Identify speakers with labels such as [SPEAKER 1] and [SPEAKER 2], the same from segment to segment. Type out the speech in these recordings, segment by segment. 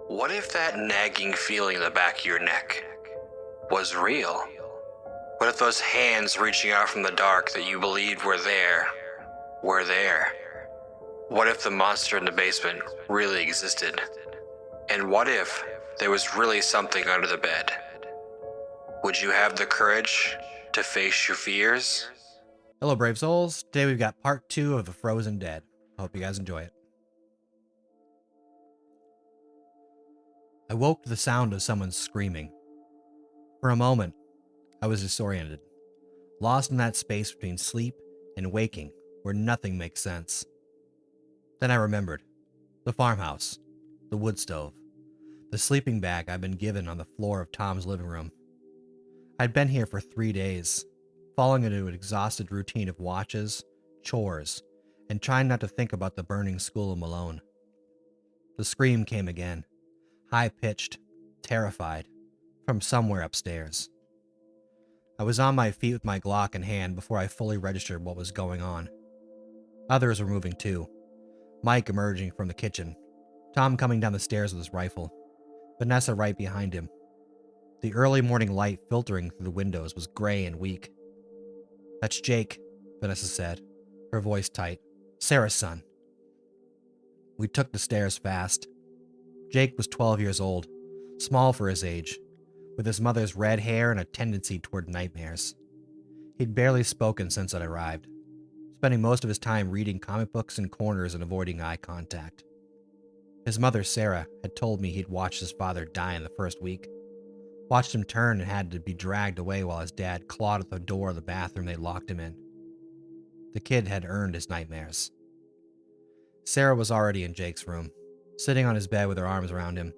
[SPEAKER 1] What if that nagging feeling in the back of your neck was real? What if those hands reaching out from the dark that you believed were there were there? What if the monster in the basement really existed? And what if there was really something under the bed? Would you have the courage to face your fears?
[SPEAKER 2] Hello, brave souls. Today we've got part 2 of The Frozen Dead. I hope you guys enjoy it. I woke to the sound of someone screaming. For a moment, I was disoriented, lost in that space between sleep and waking where nothing makes sense. Then I remembered. The farmhouse, the wood stove, the sleeping bag I'd been given on the floor of Tom's living room. I'd been here for 3 days, falling into an exhausted routine of watches, chores, and trying not to think about the burning school of Malone. The scream came again, high-pitched, terrified, from somewhere upstairs. I was on my feet with my Glock in hand before I fully registered what was going on. Others were moving too. Mike emerging from the kitchen, Tom coming down the stairs with his rifle, Vanessa right behind him. The early morning light filtering through the windows was gray and weak. "That's Jake," Vanessa said, her voice tight. "Sarah's son." We took the stairs fast. Jake was 12 years old, small for his age, with his mother's red hair and a tendency toward nightmares. He'd barely spoken since I'd arrived, spending most of his time reading comic books in corners and avoiding eye contact. His mother, Sarah, had told me he'd watched his father die in the first week, watched him turn and had to be dragged away while his dad clawed at the door of the bathroom they locked him in. The kid had earned his nightmares. Sarah was already in Jake's room, sitting on his bed with her arms around him.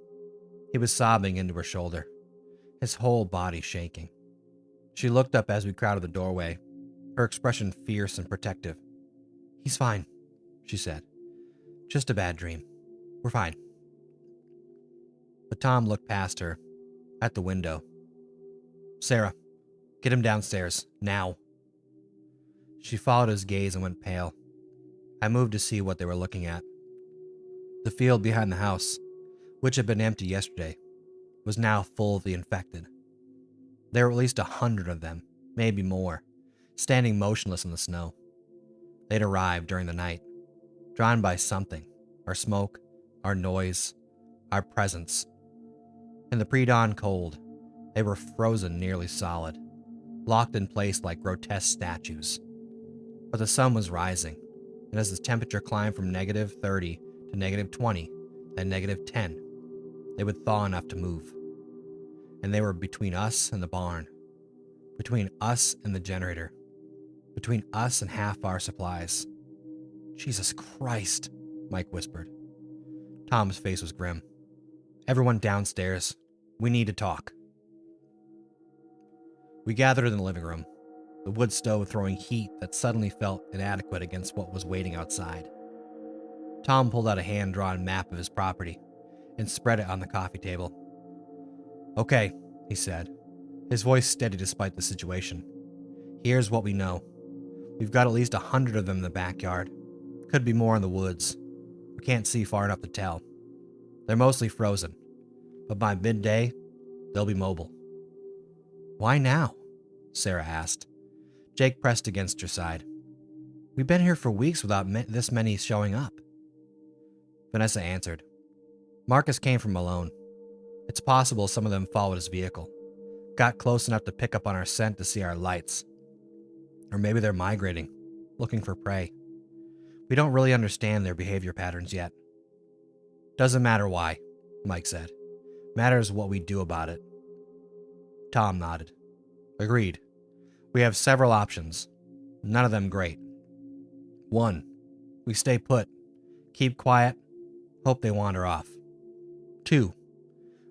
[SPEAKER 2] He was sobbing into her shoulder, his whole body shaking. She looked up as we crowded the doorway, her expression fierce and protective. "He's fine," she said. "Just a bad dream. We're fine." But Tom looked past her, at the window. "Sarah, get him downstairs, now." She followed his gaze and went pale. I moved to see what they were looking at. The field behind the house, which had been empty yesterday, was now full of the infected. There were at least 100 of them, maybe more, standing motionless in the snow. They'd arrived during the night, drawn by something, our smoke, our noise, our presence. In the pre-dawn cold, they were frozen nearly solid, locked in place like grotesque statues. But the sun was rising, and as the temperature climbed from -30 to -20, then -10, they would thaw enough to move. And they were between us and the barn, between us and the generator, between us and half our supplies. "Jesus Christ," Mike whispered. Tom's face was grim. "Everyone downstairs. We need to talk." We gathered in the living room, the wood stove throwing heat that suddenly felt inadequate against what was waiting outside. Tom pulled out a hand-drawn map of his property and spread it on the coffee table. "Okay," he said, his voice steady despite the situation. "Here's what we know. We've got at least 100 of them in the backyard. Could be more in the woods. We can't see far enough to tell. They're mostly frozen, but by midday, they'll be mobile." "Why now?" Sarah asked. Jake pressed against her side. "We've been here for weeks without this many showing up." Vanessa answered. "Marcus came from Malone. It's possible some of them followed his vehicle, got close enough to pick up on our scent to see our lights. Or maybe they're migrating, looking for prey. We don't really understand their behavior patterns yet." "Doesn't matter why," Mike said. "Matters what we do about it." Tom nodded. "Agreed. We have several options. None of them great. 1. We stay put, keep quiet, hope they wander off. 2.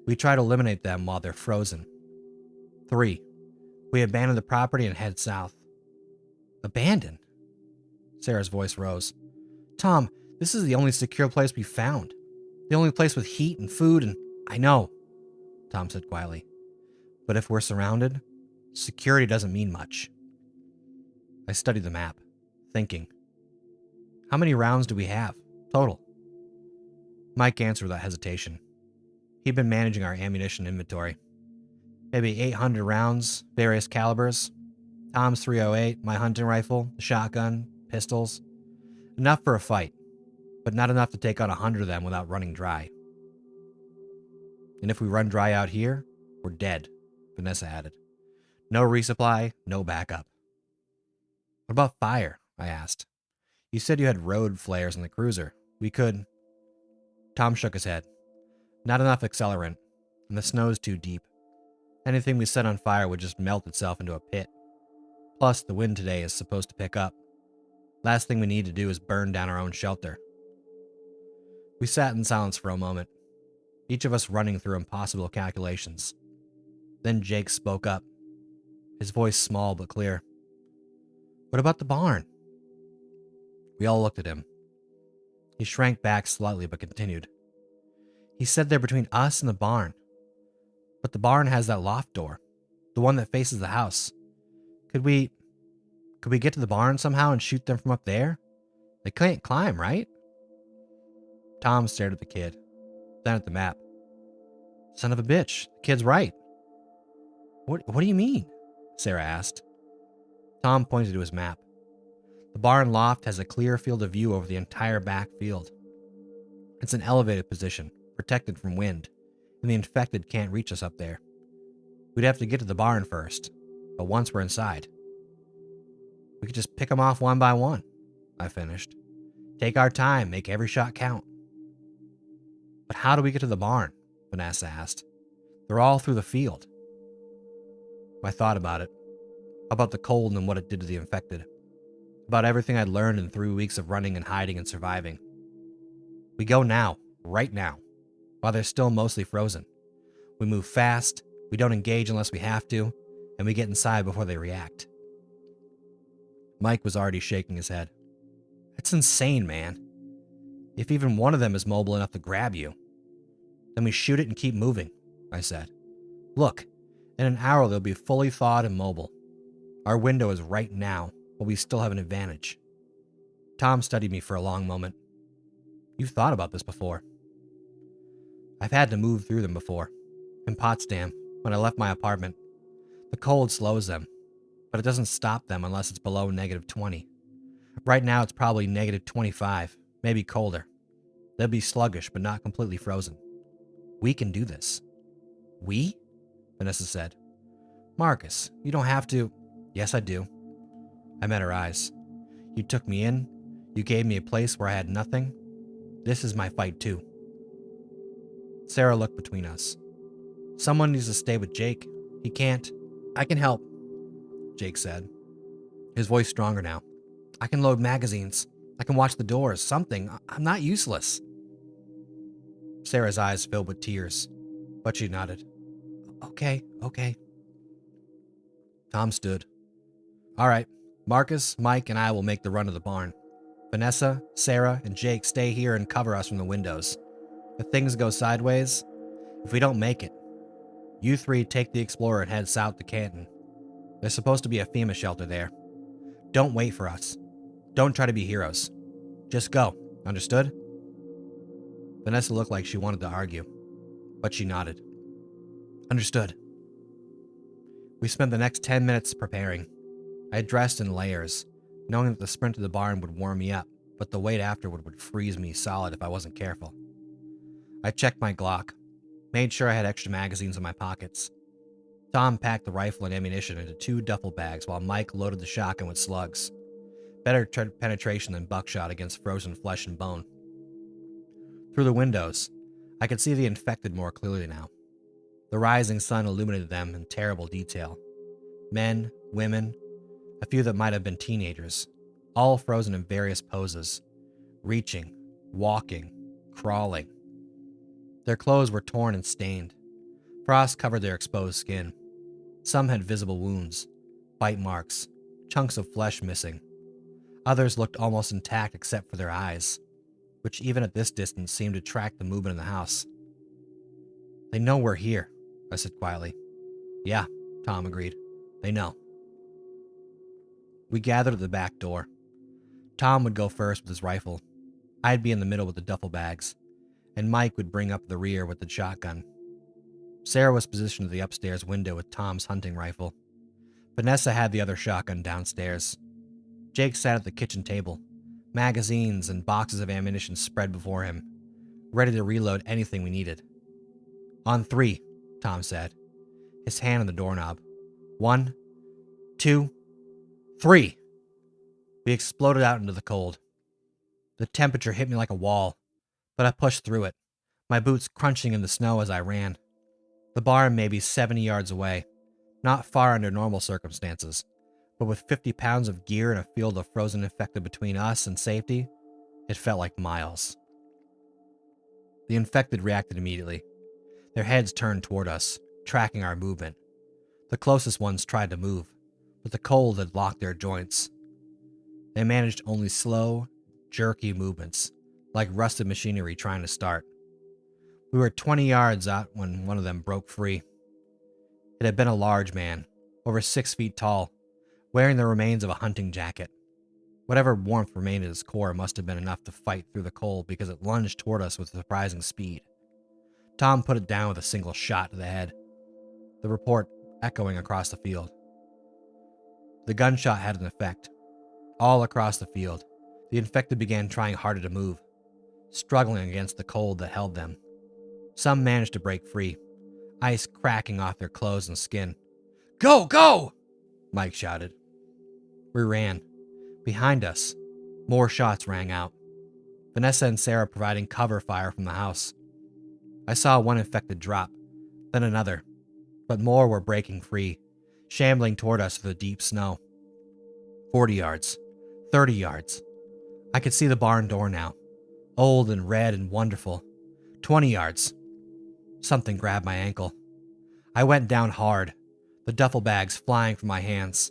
[SPEAKER 2] We try to eliminate them while they're frozen. 3. We abandon the property and head south." "Abandon?" Sarah's voice rose. "Tom, this is the only secure place we've found. The only place with heat and food and—" "I know," Tom said quietly. "But if we're surrounded, security doesn't mean much." I studied the map, thinking. "How many rounds do we have, total?" Mike answered without hesitation. He'd been managing our ammunition inventory. Maybe 800 rounds, various calibers. Tom's 308, my hunting rifle, the shotgun, pistols. Enough for a fight, but not enough to take on 100 of them without running dry. And if we run dry out here, we're dead, Vanessa added. No resupply, no backup. What about fire? I asked. You said you had road flares in the cruiser. We could. Tom shook his head. Not enough accelerant, and the snow's too deep. Anything we set on fire would just melt itself into a pit. Plus, the wind today is supposed to pick up. Last thing we need to do is burn down our own shelter. We sat in silence for a moment, each of us running through impossible calculations. Then Jake spoke up, his voice small but clear. What about the barn? We all looked at him. He shrank back slightly but continued. He said they're between us and the barn. But the barn has that loft door, the one that faces the house. Could we get to the barn somehow and shoot them from up there? They can't climb, right? Tom stared at the kid, then at the map. Son of a bitch, the kid's right. What do you mean? Sarah asked. Tom pointed to his map. The barn loft has a clear field of view over the entire back field. It's an elevated position, protected from wind, and the infected can't reach us up there. We'd have to get to the barn first, but once we're inside, we could just pick them off one by one, I finished. Take our time, make every shot count. But how do we get to the barn? Vanessa asked. They're all through the field. I thought about it, about the cold and what it did to the infected, about everything I'd learned in 3 weeks of running and hiding and surviving. We go now, right now, while they're still mostly frozen. We move fast, we don't engage unless we have to, and we get inside before they react. Mike was already shaking his head. That's insane, man. If even one of them is mobile enough to grab you, then we shoot it and keep moving, I said. Look, in an hour they'll be fully thawed and mobile. Our window is right now, but we still have an advantage. Tom studied me for a long moment. You've thought about this before. I've had to move through them before. In Potsdam, when I left my apartment. The cold slows them, but it doesn't stop them unless it's below -20. Right now it's probably -25, maybe colder. They'll be sluggish, but not completely frozen. We can do this. We? Vanessa said. Marcus, you don't have to. Yes, I do. I met her eyes. You took me in. You gave me a place where I had nothing. This is my fight too. Sarah looked between us. Someone needs to stay with Jake. He can't. I can help, Jake said, his voice stronger now. I can load magazines. I can watch the doors. Something. I'm not useless. Sarah's eyes filled with tears, but she nodded. Okay. Tom stood. All right, Marcus, Mike, and I will make the run to the barn. Vanessa, Sarah, and Jake stay here and cover us from the windows. If things go sideways, if we don't make it, you three take the Explorer and head south to Canton. There's supposed to be a FEMA shelter there. Don't wait for us. Don't try to be heroes. Just go. Understood? Vanessa looked like she wanted to argue, but she nodded. Understood. We spent the next 10 minutes preparing. I dressed in layers, knowing that the sprint to the barn would warm me up, but the wait afterward would freeze me solid if I wasn't careful. I checked my Glock, made sure I had extra magazines in my pockets. Tom packed the rifle and ammunition into 2 duffel bags while Mike loaded the shotgun with slugs. Better penetration than buckshot against frozen flesh and bone. Through the windows, I could see the infected more clearly now. The rising sun illuminated them in terrible detail. Men, women, a few that might have been teenagers, all frozen in various poses, reaching, walking, crawling. Their clothes were torn and stained. Frost covered their exposed skin. Some had visible wounds, bite marks, chunks of flesh missing. Others looked almost intact except for their eyes, which even at this distance seemed to track the movement in the house. They know we're here, I said quietly. Yeah, Tom agreed. They know. We gathered at the back door. Tom would go first with his rifle. I'd be in the middle with the duffel bags, and Mike would bring up the rear with the shotgun. Sarah was positioned at the upstairs window with Tom's hunting rifle. Vanessa had the other shotgun downstairs. Jake sat at the kitchen table, magazines and boxes of ammunition spread before him, ready to reload anything we needed. "On three," Tom said, his hand on the doorknob. "1, 2, 3. We exploded out into the cold. The temperature hit me like a wall, but I pushed through it, my boots crunching in the snow as I ran. The barn may be 70 yards away, not far under normal circumstances, but with 50 pounds of gear and a field of frozen infected between us and safety, it felt like miles. The infected reacted immediately. Their heads turned toward us, tracking our movement. The closest ones tried to move, but the cold had locked their joints. They managed only slow, jerky movements, like rusted machinery trying to start. We were 20 yards out when one of them broke free. It had been a large man, over 6 feet tall, wearing the remains of a hunting jacket. Whatever warmth remained at his core must have been enough to fight through the cold because it lunged toward us with surprising speed. Tom put it down with a single shot to the head, the report echoing across the field. The gunshot had an effect. All across the field, the infected began trying harder to move, struggling against the cold that held them. Some managed to break free, ice cracking off their clothes and skin. "Go, go!" Mike shouted. We ran. Behind us, more shots rang out. Vanessa and Sarah providing cover fire from the house. I saw one infected drop, then another, but more were breaking free, shambling toward us through the deep snow. 40 yards, 30 yards. I could see the barn door now, old and red and wonderful. 20 yards. Something grabbed my ankle. I went down hard, the duffel bags flying from my hands.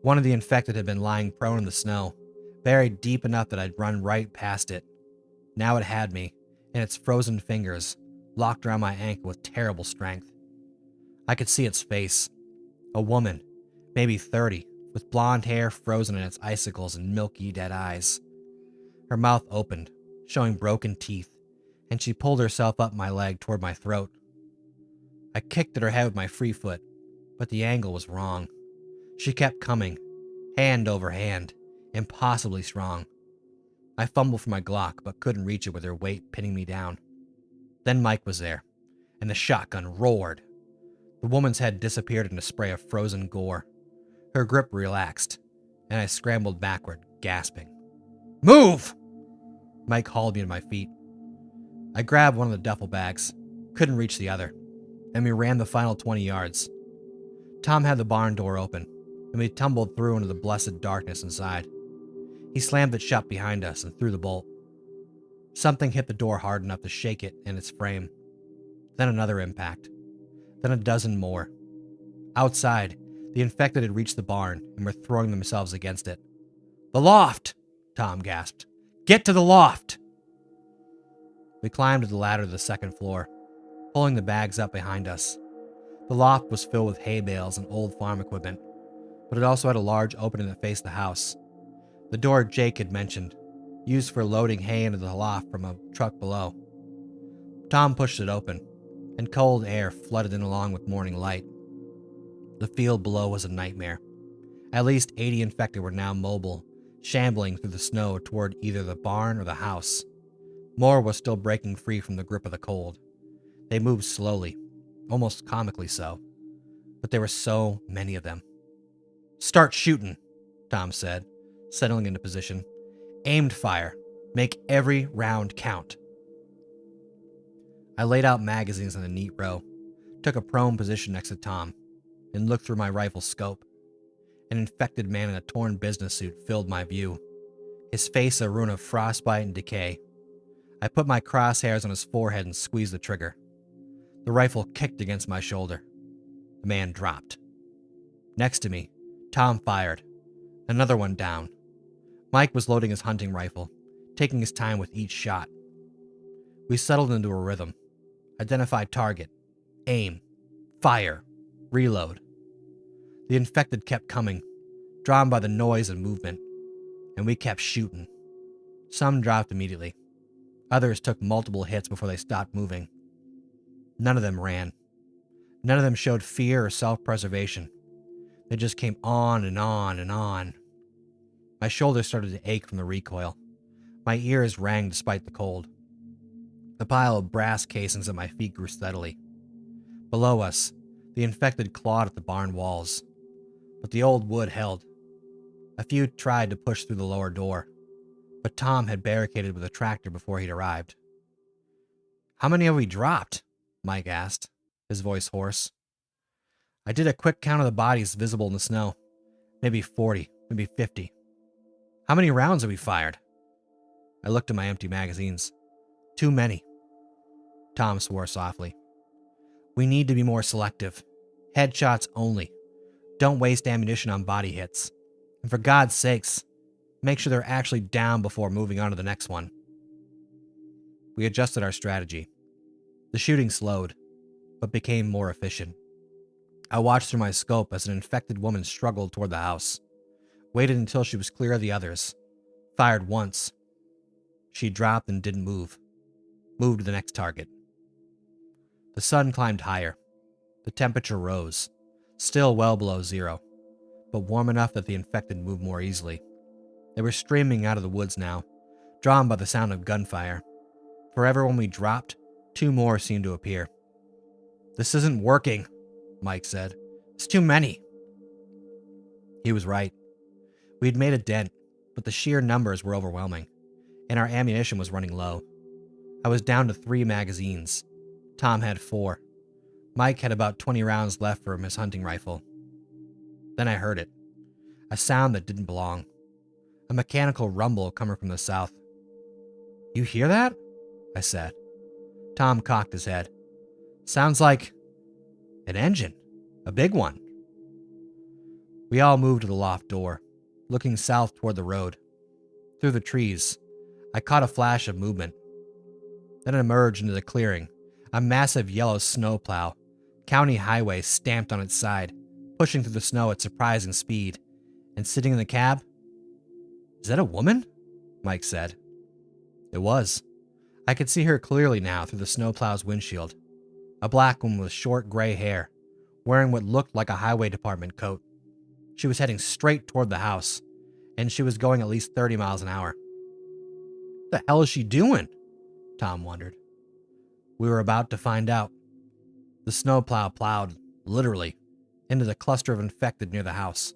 [SPEAKER 2] One of the infected had been lying prone in the snow, buried deep enough that I'd run right past it. Now it had me, and its frozen fingers locked around my ankle with terrible strength. I could see its face. A woman, maybe 30, with blonde hair frozen in its icicles and milky, dead eyes. Her mouth opened, showing broken teeth, and she pulled herself up my leg toward my throat. I kicked at her head with my free foot, but the angle was wrong. She kept coming, hand over hand, impossibly strong. I fumbled for my Glock, but couldn't reach it with her weight pinning me down. Then Mike was there, and the shotgun roared. The woman's head disappeared in a spray of frozen gore. Her grip relaxed, and I scrambled backward, gasping. "Move!" Mike hauled me to my feet. I grabbed one of the duffel bags, couldn't reach the other, and we ran the final 20 yards. Tom had the barn door open, and we tumbled through into the blessed darkness inside. He slammed it shut behind us and threw the bolt. Something hit the door hard enough to shake it in its frame. Then another impact. Then a dozen more. Outside, the infected had reached the barn and were throwing themselves against it. "The loft!" Tom gasped. "Get to the loft!" We climbed to the ladder to the second floor, pulling the bags up behind us. The loft was filled with hay bales and old farm equipment, but it also had a large opening that faced the house. The door Jake had mentioned, used for loading hay into the loft from a truck below. Tom pushed it open, and cold air flooded in along with morning light. The field below was a nightmare. At least 80 infected were now mobile, shambling through the snow toward either the barn or the house. More was still breaking free from the grip of the cold. They moved slowly, almost comically so, but there were so many of them. "Start shooting," Tom said, settling into position. "Aimed fire. Make every round count." I laid out magazines in a neat row, took a prone position next to Tom, and looked through my rifle scope. An infected man in a torn business suit filled my view, his face a ruin of frostbite and decay. I put my crosshairs on his forehead and squeezed the trigger. The rifle kicked against my shoulder. The man dropped. Next to me, Tom fired. Another one down. Mike was loading his hunting rifle, taking his time with each shot. We settled into a rhythm. Identify target. Aim. Fire. Reload. The infected kept coming, drawn by the noise and movement, and we kept shooting. Some dropped immediately. Others took multiple hits before they stopped moving. None of them ran. None of them showed fear or self-preservation. They just came on and on and on. My shoulders started to ache from the recoil. My ears rang despite the cold. The pile of brass casings at my feet grew steadily. Below us, the infected clawed at the barn walls, but the old wood held. A few tried to push through the lower door, but Tom had barricaded with a tractor before he'd arrived. "How many have we dropped?" Mike asked, his voice hoarse. I did a quick count of the bodies visible in the snow. Maybe 40, maybe 50. "How many rounds have we fired?" I looked at my empty magazines. "Too many." Tom swore softly. "We need to be more selective. Headshots only. Don't waste ammunition on body hits. And for God's sakes, make sure they're actually down before moving on to the next one." We adjusted our strategy. The shooting slowed, but became more efficient. I watched through my scope as an infected woman struggled toward the house, waited until she was clear of the others, fired once. She dropped and didn't move. Moved to the next target. The sun climbed higher. The temperature rose, still well below zero, but warm enough that the infected moved more easily. They were streaming out of the woods now, drawn by the sound of gunfire. For every one we dropped, 2 more seemed to appear. "This isn't working," Mike said. "It's too many." He was right. We'd made a dent, but the sheer numbers were overwhelming, and our ammunition was running low. I was down to 3 magazines. Tom had 4. Mike had about 20 rounds left from his hunting rifle. Then I heard it. A sound that didn't belong. A mechanical rumble coming from the south. "You hear that?" I said. Tom cocked his head. "Sounds like an engine. A big one." We all moved to the loft door, looking south toward the road. Through the trees, I caught a flash of movement. Then it emerged into the clearing, a massive yellow snowplow, county highway stamped on its side, pushing through the snow at surprising speed, and sitting in the cab. "Is that a woman?" Mike said. It was. I could see her clearly now through the snowplow's windshield. A black woman with short gray hair, wearing what looked like a highway department coat. She was heading straight toward the house, and she was going at least 30 miles an hour. "What the hell is she doing?" Tom wondered. We were about to find out. The snowplow plowed, literally, into the cluster of infected near the house.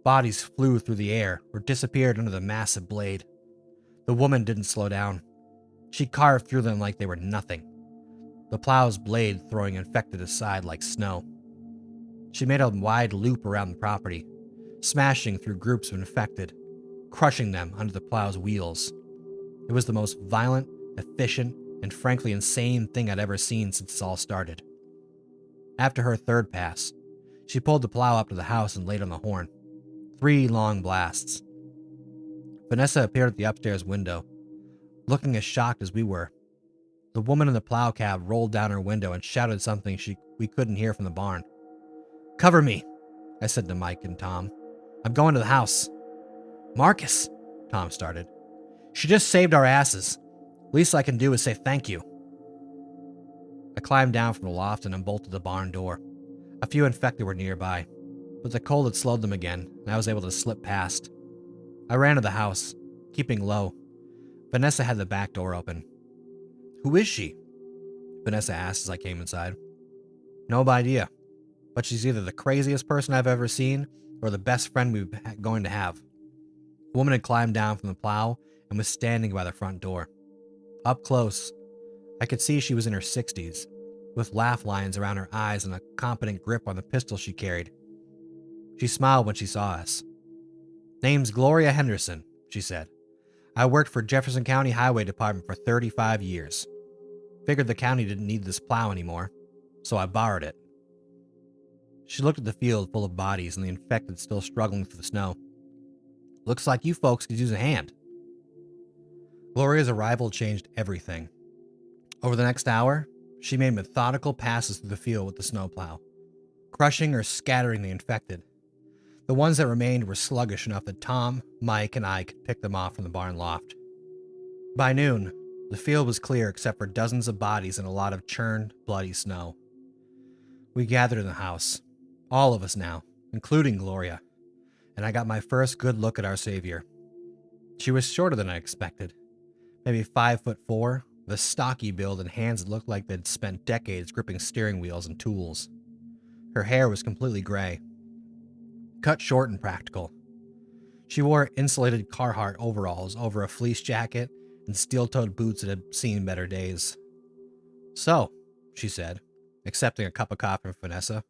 [SPEAKER 2] Bodies flew through the air or disappeared under the massive blade. The woman didn't slow down. She carved through them like they were nothing, the plow's blade throwing infected aside like snow. She made a wide loop around the property, smashing through groups of infected, crushing them under the plow's wheels. It was the most violent, efficient, and frankly insane thing I'd ever seen since this all started. After her third pass, she pulled the plow up to the house and laid on the horn. 3 long blasts. Vanessa appeared at the upstairs window, looking as shocked as we were. The woman in the plow cab rolled down her window and shouted something we couldn't hear from the barn. "Cover me," I said to Mike and Tom. "I'm going to the house." "Marcus," Tom started. "She just saved our asses. Least I can do is say thank you." I climbed down from the loft and unbolted the barn door. A few infected were nearby, but the cold had slowed them again, and I was able to slip past. I ran to the house, keeping low. Vanessa had the back door open. "Who is she?" Vanessa asked as I came inside. "No idea, but she's either the craziest person I've ever seen or the best friend we're going to have." The woman had climbed down from the plow and was standing by the front door. Up close, I could see she was in her 60s, with laugh lines around her eyes and a competent grip on the pistol she carried. She smiled when she saw us. "Name's Gloria Henderson," she said. "I worked for Jefferson County Highway Department for 35 years. Figured the county didn't need this plow anymore, so I borrowed it." She looked at the field full of bodies and the infected still struggling through the snow. "Looks like you folks could use a hand." Gloria's arrival changed everything. Over the next hour, she made methodical passes through the field with the snowplow, crushing or scattering the infected. The ones that remained were sluggish enough that Tom, Mike, and I could pick them off from the barn loft. By noon, the field was clear except for dozens of bodies and a lot of churned, bloody snow. We gathered in the house, all of us now, including Gloria, and I got my first good look at our savior. She was shorter than I expected, maybe 5'4", with a stocky build and hands that looked like they'd spent decades gripping steering wheels and tools. Her hair was completely gray, cut short and practical. She wore insulated Carhartt overalls over a fleece jacket and steel-toed boots that had seen better days. "So," she said, accepting a cup of coffee from Vanessa,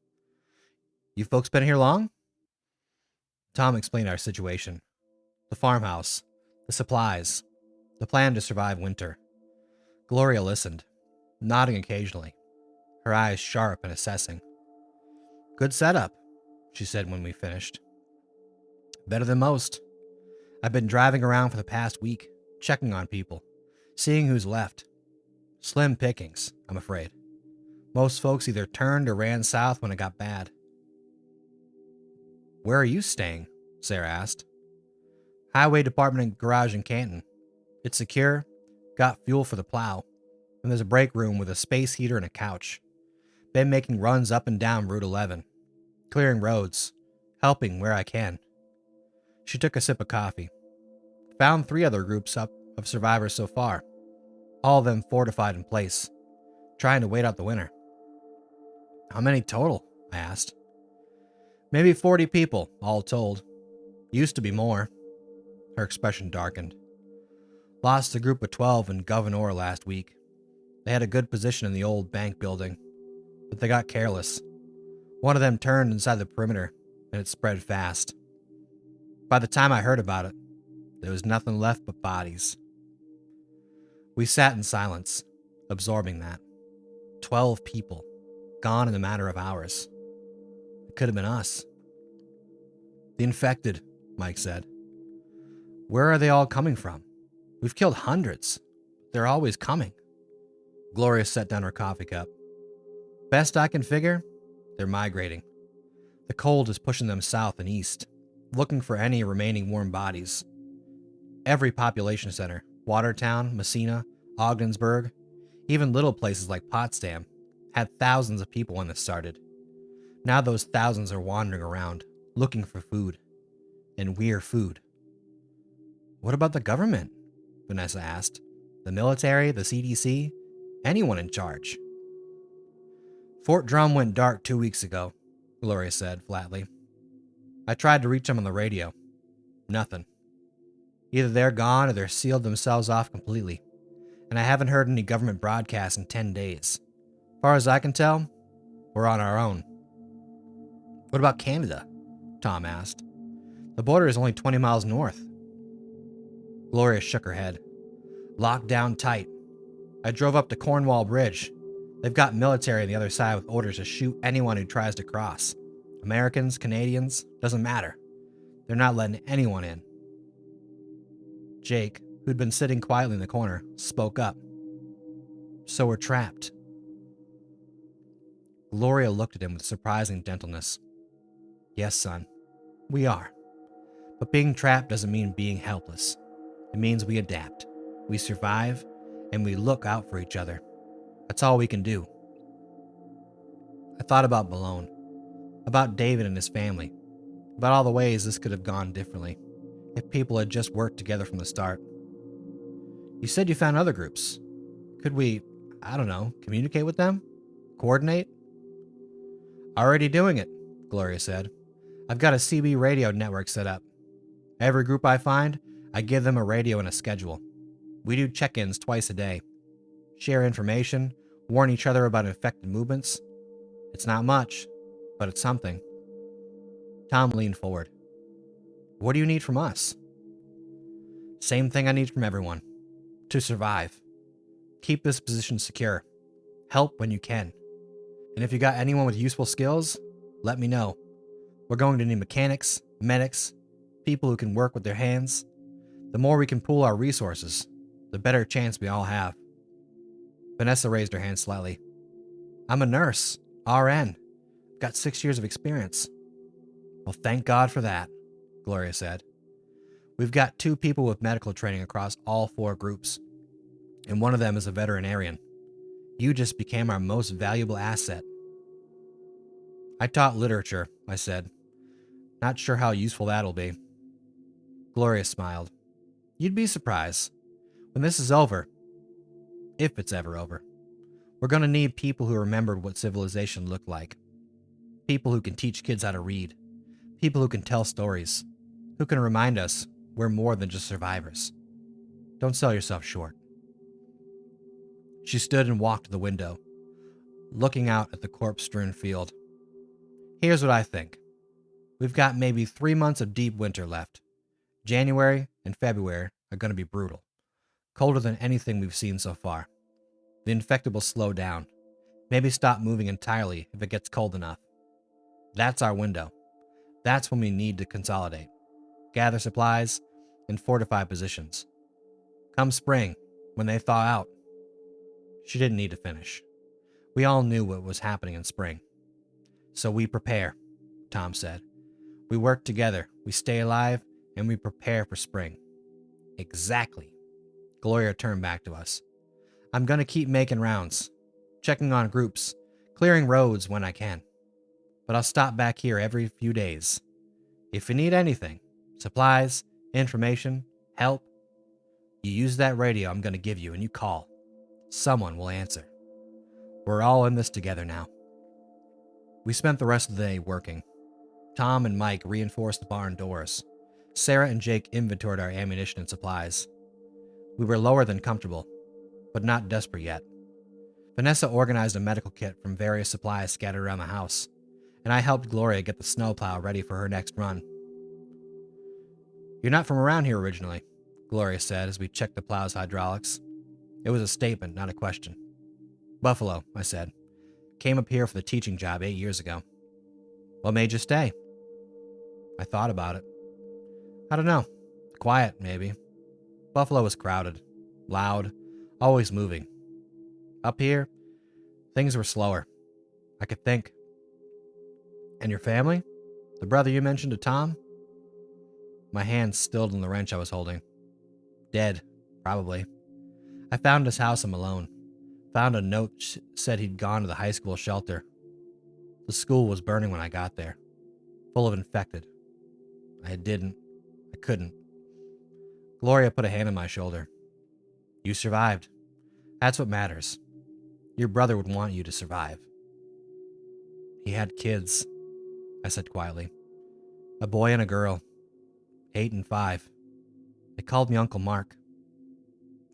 [SPEAKER 2] "you folks been here long?" Tom explained our situation. The farmhouse, the supplies, the plan to survive winter. Gloria listened, nodding occasionally, her eyes sharp and assessing. "Good setup," she said when we finished. "Better than most. I've been driving around for the past week, checking on people, seeing who's left. Slim pickings, I'm afraid. Most folks either turned or ran south when it got bad." "Where are you staying?" Sarah asked. "Highway Department garage in Canton. It's secure, got fuel for the plow, and there's a break room with a space heater and a couch. Been making runs up and down Route 11, clearing roads, helping where I can." She took a sip of coffee. "Found 3 other groups up of survivors so far, all of them fortified in place, trying to wait out the winter." "How many total?" I asked. "Maybe 40 people, all told. Used to be more." Her expression darkened. "Lost a group of 12 in Governor last week. They had a good position in the old bank building, but they got careless. One of them turned inside the perimeter, and it spread fast. By the time I heard about it, there was nothing left but bodies." We sat in silence, absorbing that. 12 people, gone in a matter of hours. It could have been us. "The infected," Mike said. "Where are they all coming from? We've killed hundreds. They're always coming." Gloria set down her coffee cup. "Best I can figure, they're migrating. The cold is pushing them south and east, looking for any remaining warm bodies. Every population center, Watertown, Messina, Ogdensburg, even little places like Potsdam, had thousands of people when this started. Now those thousands are wandering around, looking for food. And we're food." "What about the government?" Vanessa asked. "The military, the CDC, anyone in charge?" "Fort Drum went dark 2 weeks ago," Gloria said flatly. "I tried to reach them on the radio. Nothing. Either they're gone or they're sealed themselves off completely, and I haven't heard any government broadcasts in 10 days. Far as I can tell, we're on our own." "What about Canada?" Tom asked. "The border is only 20 miles north." Gloria shook her head. "Locked down tight. I drove up to Cornwall Bridge. They've got military on the other side with orders to shoot anyone who tries to cross. Americans, Canadians, doesn't matter. They're not letting anyone in." Jake, who'd been sitting quietly in the corner, spoke up. "So we're trapped." Gloria looked at him with surprising gentleness. "Yes, son, we are. But being trapped doesn't mean being helpless. It means we adapt, we survive, and we look out for each other. That's all we can do." I thought about Malone, about David and his family, about all the ways this could have gone differently if people had just worked together from the start. "You said you found other groups. Could we, I don't know, communicate with them? Coordinate?" "Already doing it," Gloria said. "I've got a CB radio network set up. Every group I find, I give them a radio and a schedule. We do check-ins twice a day. Share information, warn each other about infected movements. It's not much, but it's something." Tom leaned forward. "What do you need from us?" "Same thing I need from everyone. To survive. Keep this position secure. Help when you can. And if you got anyone with useful skills, let me know. We're going to need mechanics, medics, people who can work with their hands. The more we can pool our resources, the better chance we all have." Vanessa raised her hand slightly. "I'm a nurse, RN. Got 6 years of experience." "Well, thank God for that," Gloria said. "We've got 2 people with medical training across all 4 groups, and one of them is a veterinarian. You just became our most valuable asset." I taught literature, I said. Not sure how useful that'll be. Gloria smiled. You'd be surprised. When this is over, if it's ever over, we're going to need people who remembered what civilization looked like. People who can teach kids how to read. People who can tell stories. Who can remind us we're more than just survivors. Don't sell yourself short. She stood and walked to the window, looking out at the corpse-strewn field. Here's what I think. We've got maybe 3 months of deep winter left. January and February are going to be brutal. Colder than anything we've seen so far. The infected will slow down. Maybe stop moving entirely if it gets cold enough. That's our window. That's when we need to consolidate, gather supplies, and fortify positions. Come spring, when they thaw out. She didn't need to finish. We all knew what was happening in spring. So we prepare, Tom said. We work together, we stay alive, and we prepare for spring. Exactly. Gloria turned back to us. I'm going to keep making rounds, checking on groups, clearing roads when I can. But I'll stop back here every few days. If you need anything, supplies, information, help, you use that radio I'm going to give you and you call. Someone will answer. We're all in this together now. We spent the rest of the day working. Tom and Mike reinforced the barn doors. Sarah and Jake inventoried our ammunition and supplies. We were lower than comfortable, but not desperate yet. Vanessa organized a medical kit from various supplies scattered around the house, and I helped Gloria get the snowplow ready for her next run. You're not from around here originally, Gloria said as we checked the plow's hydraulics. It was a statement, not a question. Buffalo, I said. Came up here for the teaching job 8 years ago. What made you stay? I thought about it. I don't know. Quiet, maybe. Buffalo was crowded, loud, always moving. Up here, things were slower. I could think. And your family? The brother you mentioned to Tom? My hand stilled in the wrench I was holding. Dead, probably. I found his house in Malone. Found a note said he'd gone to the high school shelter. The school was burning when I got there. Full of infected. I couldn't. Gloria put a hand on my shoulder. You survived. That's what matters. Your brother would want you to survive. He had kids, I said quietly. A boy and a girl. 8 and 5. They called me Uncle Mark.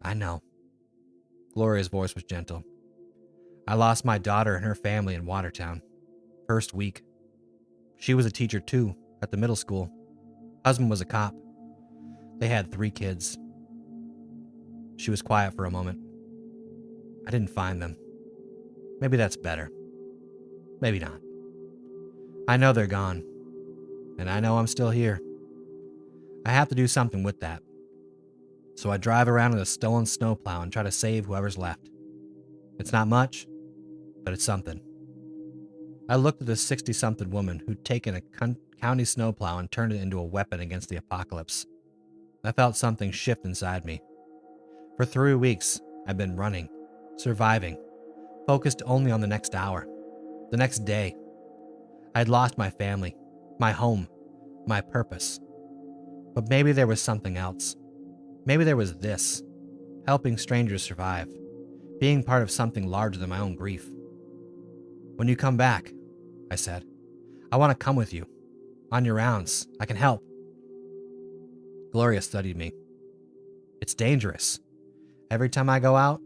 [SPEAKER 2] I know. Gloria's voice was gentle. I lost my daughter and her family in Watertown. First week. She was a teacher too, at the middle school. Husband was a cop. They had 3 kids. She was quiet for a moment. I didn't find them. Maybe that's better. Maybe not. I know they're gone. And I know I'm still here. I have to do something with that. So I drive around in a stolen snowplow and try to save whoever's left. It's not much, but it's something. I looked at this 60-something woman who'd taken a county snowplow and turned it into a weapon against the apocalypse. I felt something shift inside me. For 3 weeks, I'd been running, surviving, focused only on the next hour, the next day. I'd lost my family, my home, my purpose. But maybe there was something else. Maybe there was this, helping strangers survive, being part of something larger than my own grief. When you come back, I said, I want to come with you. On your rounds, I can help. Gloria studied me. It's dangerous. Every time I go out,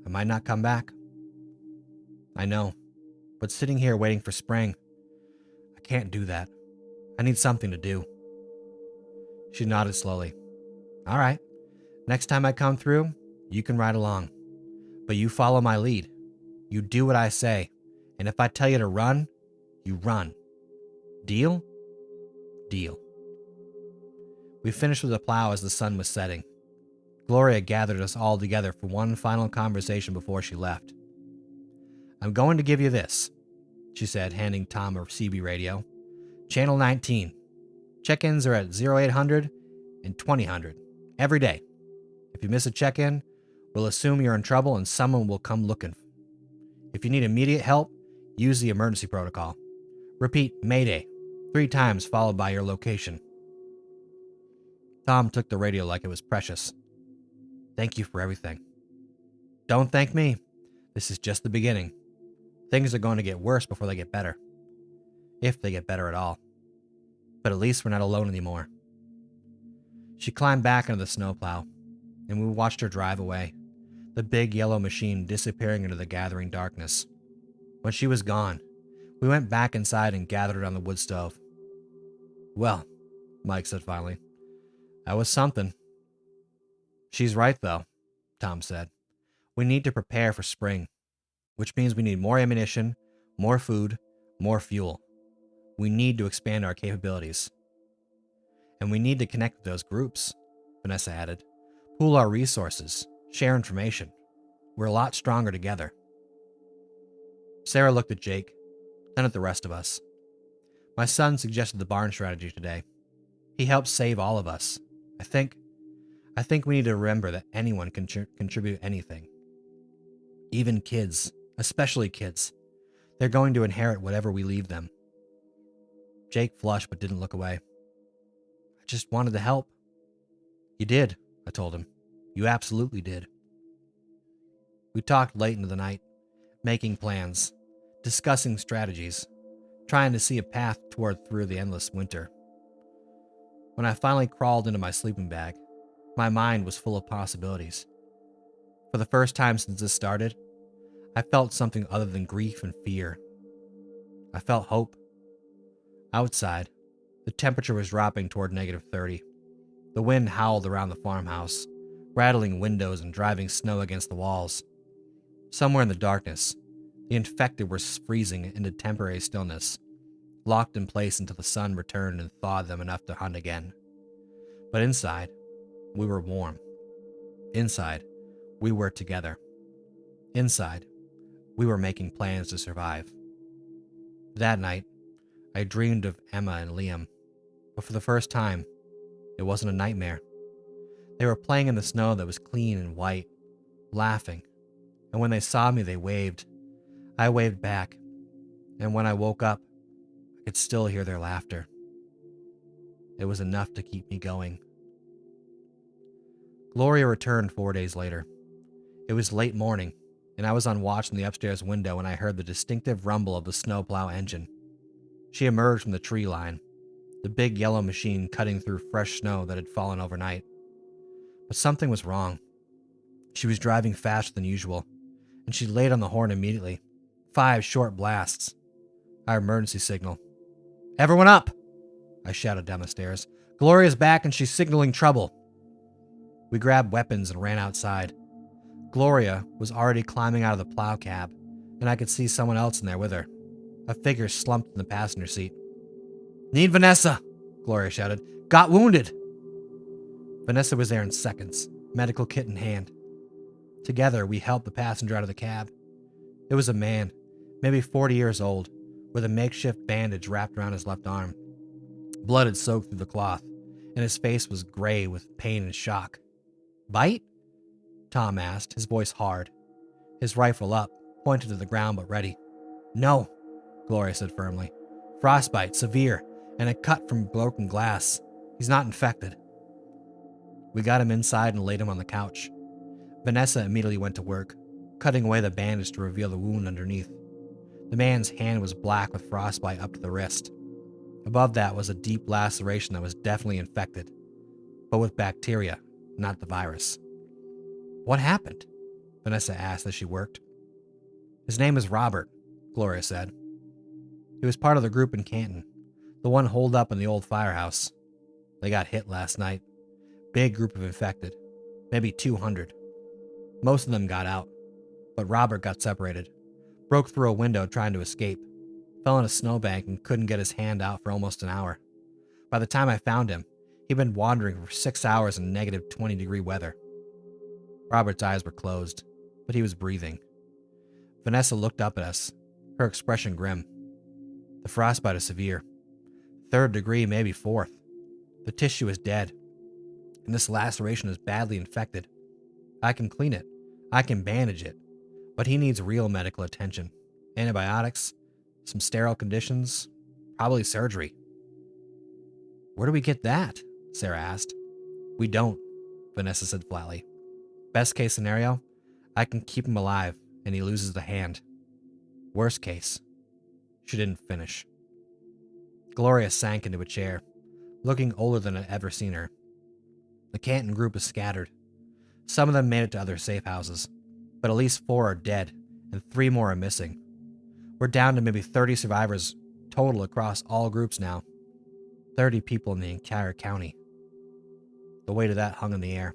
[SPEAKER 2] I might not come back. I know, but sitting here waiting for spring, I can't do that. I need something to do. She nodded slowly. All right, next time I come through, you can ride along. But you follow my lead. You do what I say. And if I tell you to run, you run. Deal? Deal. We finished with the plow as the sun was setting. Gloria gathered us all together for one final conversation before she left. I'm going to give you this, she said, handing Tom a CB radio. Channel 19. Check-ins are at 0800 and 2000 every day. If you miss a check-in, we'll assume you're in trouble and someone will come looking. If you need immediate help, use the emergency protocol. Repeat Mayday 3 times followed by your location. Tom took the radio like it was precious. Thank you for everything. Don't thank me. This is just the beginning. Things are going to get worse before they get better. If they get better at all. But at least we're not alone anymore. She climbed back into the snowplow, and we watched her drive away, the big yellow machine disappearing into the gathering darkness. When she was gone, we went back inside and gathered around the wood stove. Well, Mike said finally, that was something. She's right, though, Tom said. We need to prepare for spring, which means we need more ammunition, more food, more fuel. We need to expand our capabilities. And we need to connect with those groups, Vanessa added. Pool our resources, share information. We're a lot stronger together. Sarah looked at Jake, then at the rest of us. My son suggested the barn strategy today. He helped save all of us. I think we need to remember that anyone can contribute anything. Even kids, especially kids. They're going to inherit whatever we leave them. Jake flushed but didn't look away. I just wanted to help. You did, I told him. You absolutely did. We talked late into the night, making plans, discussing strategies, trying to see a path through the endless winter. When I finally crawled into my sleeping bag, my mind was full of possibilities. For the first time since this started, I felt something other than grief and fear. I felt hope. Outside, the temperature was dropping toward -30. The wind howled around the farmhouse, rattling windows and driving snow against the walls. Somewhere in the darkness, the infected were freezing into temporary stillness, locked in place until the sun returned and thawed them enough to hunt again. But inside, we were warm. Inside, we were together. Inside, we were making plans to survive. That night, I dreamed of Emma and Liam, but for the first time, it wasn't a nightmare. They were playing in the snow that was clean and white, laughing, and when they saw me, they waved. I waved back, and when I woke up, I could still hear their laughter. It was enough to keep me going. Gloria returned 4 days later. It was late morning, and I was on watch in the upstairs window when I heard the distinctive rumble of the snowplow engine. She emerged from the tree line, the big yellow machine cutting through fresh snow that had fallen overnight. But something was wrong. She was driving faster than usual, and she laid on the horn immediately. 5 short blasts. Our emergency signal. Everyone up! I shouted down the stairs. Gloria's back and she's signaling trouble. We grabbed weapons and ran outside. Gloria was already climbing out of the plow cab, and I could see someone else in there with her. A figure slumped in the passenger seat. Need Vanessa, Gloria shouted. Got wounded. Vanessa was there in seconds, medical kit in hand. Together, we helped the passenger out of the cab. It was a man, maybe 40 years old, with a makeshift bandage wrapped around his left arm. Blood had soaked through the cloth, and his face was gray with pain and shock. Bite? Tom asked, his voice hard. His rifle up, pointed to the ground but ready. No, Gloria said firmly. Frostbite, severe, and a cut from broken glass. He's not infected. We got him inside and laid him on the couch. Vanessa immediately went to work, cutting away the bandage to reveal the wound underneath. The man's hand was black with frostbite up to the wrist. Above that was a deep laceration that was definitely infected, but with bacteria, not the virus. What happened? Vanessa asked as she worked. His name is Robert, Gloria said. He was part of the group in Canton, the one holed up in the old firehouse. They got hit last night. Big group of infected, maybe 200. Most of them got out, but Robert got separated, broke through a window trying to escape, fell in a snowbank and couldn't get his hand out for almost an hour. By the time I found him, he'd been wandering for 6 hours in -20-degree weather. Robert's eyes were closed, but he was breathing. Vanessa looked up at us, her expression grim. The frostbite is severe. 3rd degree, maybe 4th. The tissue is dead, and this laceration is badly infected. I can clean it. I can bandage it, but he needs real medical attention. Antibiotics, some sterile conditions, Probably surgery. Where do we get that? Sarah asked. We don't, Vanessa said flatly. Best case scenario, I can keep him alive and he loses the hand. Worst case, she didn't finish. Gloria sank into a chair, looking older than I'd ever seen her. The Canton group is scattered. Some of them made it to other safe houses, but at least 4 are dead and 3 more are missing. We're down to maybe 30 survivors total across all groups now. 30 people in the entire county. The weight of that hung in the air.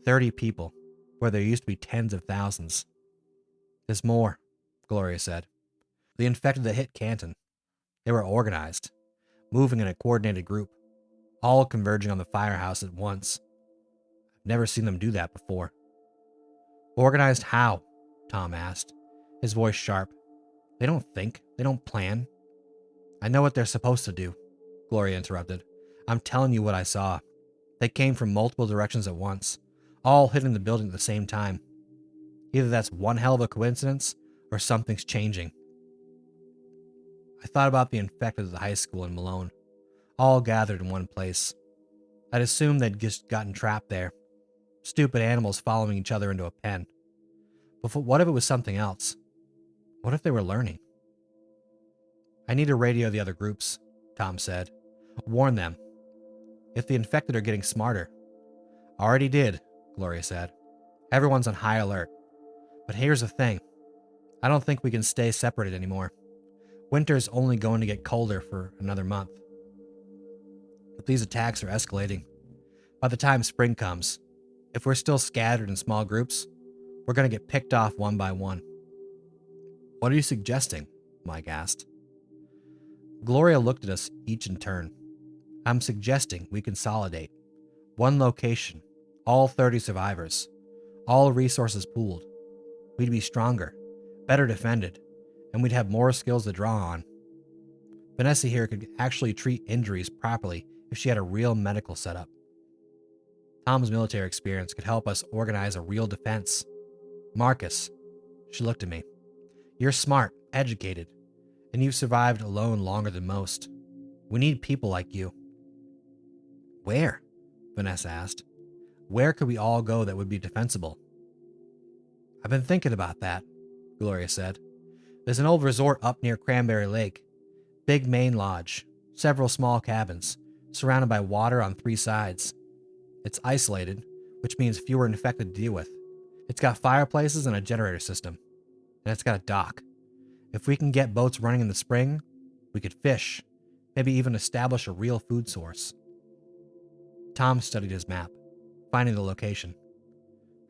[SPEAKER 2] 30 people, where there used to be tens of thousands. There's more, Gloria said. The infected that hit Canton. They were organized, moving in a coordinated group, all converging on the firehouse at once. I've never seen them do that before. Organized how? Tom asked, his voice sharp. They don't think. They don't plan. I know what they're supposed to do, Gloria interrupted. I'm telling you what I saw. They came from multiple directions at once, all hitting the building at the same time. Either that's one hell of a coincidence, or something's changing. I thought about the infected at the high school in Malone, all gathered in one place. I'd assumed they'd just gotten trapped there. Stupid animals following each other into a pen. But what if it was something else? What if they were learning? I need to radio the other groups, Tom said. Warn them. If the infected are getting smarter. Already did, Gloria said. Everyone's on high alert. But here's the thing. I don't think we can stay separated anymore. Winter's only going to get colder for another month. But these attacks are escalating. By the time spring comes, if we're still scattered in small groups, we're going to get picked off one by one. What are you suggesting? Mike asked. Gloria looked at us each in turn. I'm suggesting we consolidate. One location, all 30 survivors, all resources pooled. We'd be stronger, better defended, and we'd have more skills to draw on. Vanessa here could actually treat injuries properly if she had a real medical setup. Tom's military experience could help us organize a real defense. Marcus, she looked at me. You're smart, educated, and you've survived alone longer than most. We need people like you. Where? Vanessa asked. Where could we all go that would be defensible? I've been thinking about that, Gloria said. There's an old resort up near Cranberry Lake. Big main lodge, several small cabins, surrounded by water on 3 sides. It's isolated, which means fewer infected to deal with. It's got fireplaces and a generator system. And it's got a dock. If we can get boats running in the spring, we could fish, maybe even establish a real food source. Tom studied his map, finding the location.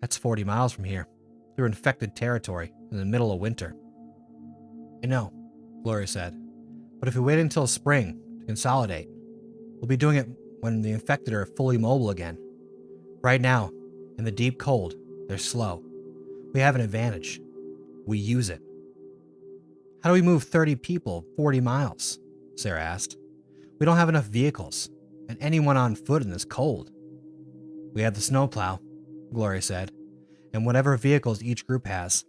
[SPEAKER 2] That's 40 miles from here, through infected territory in the middle of winter. I know, Gloria said, but if we wait until spring to consolidate, we'll be doing it when the infected are fully mobile again. Right now, in the deep cold, they're slow. We have an advantage. We use it. How do we move 30 people 40 miles? Sarah asked. We don't have enough vehicles, and anyone on foot in this cold. We have the snowplow, Gloria said, and whatever vehicles each group has.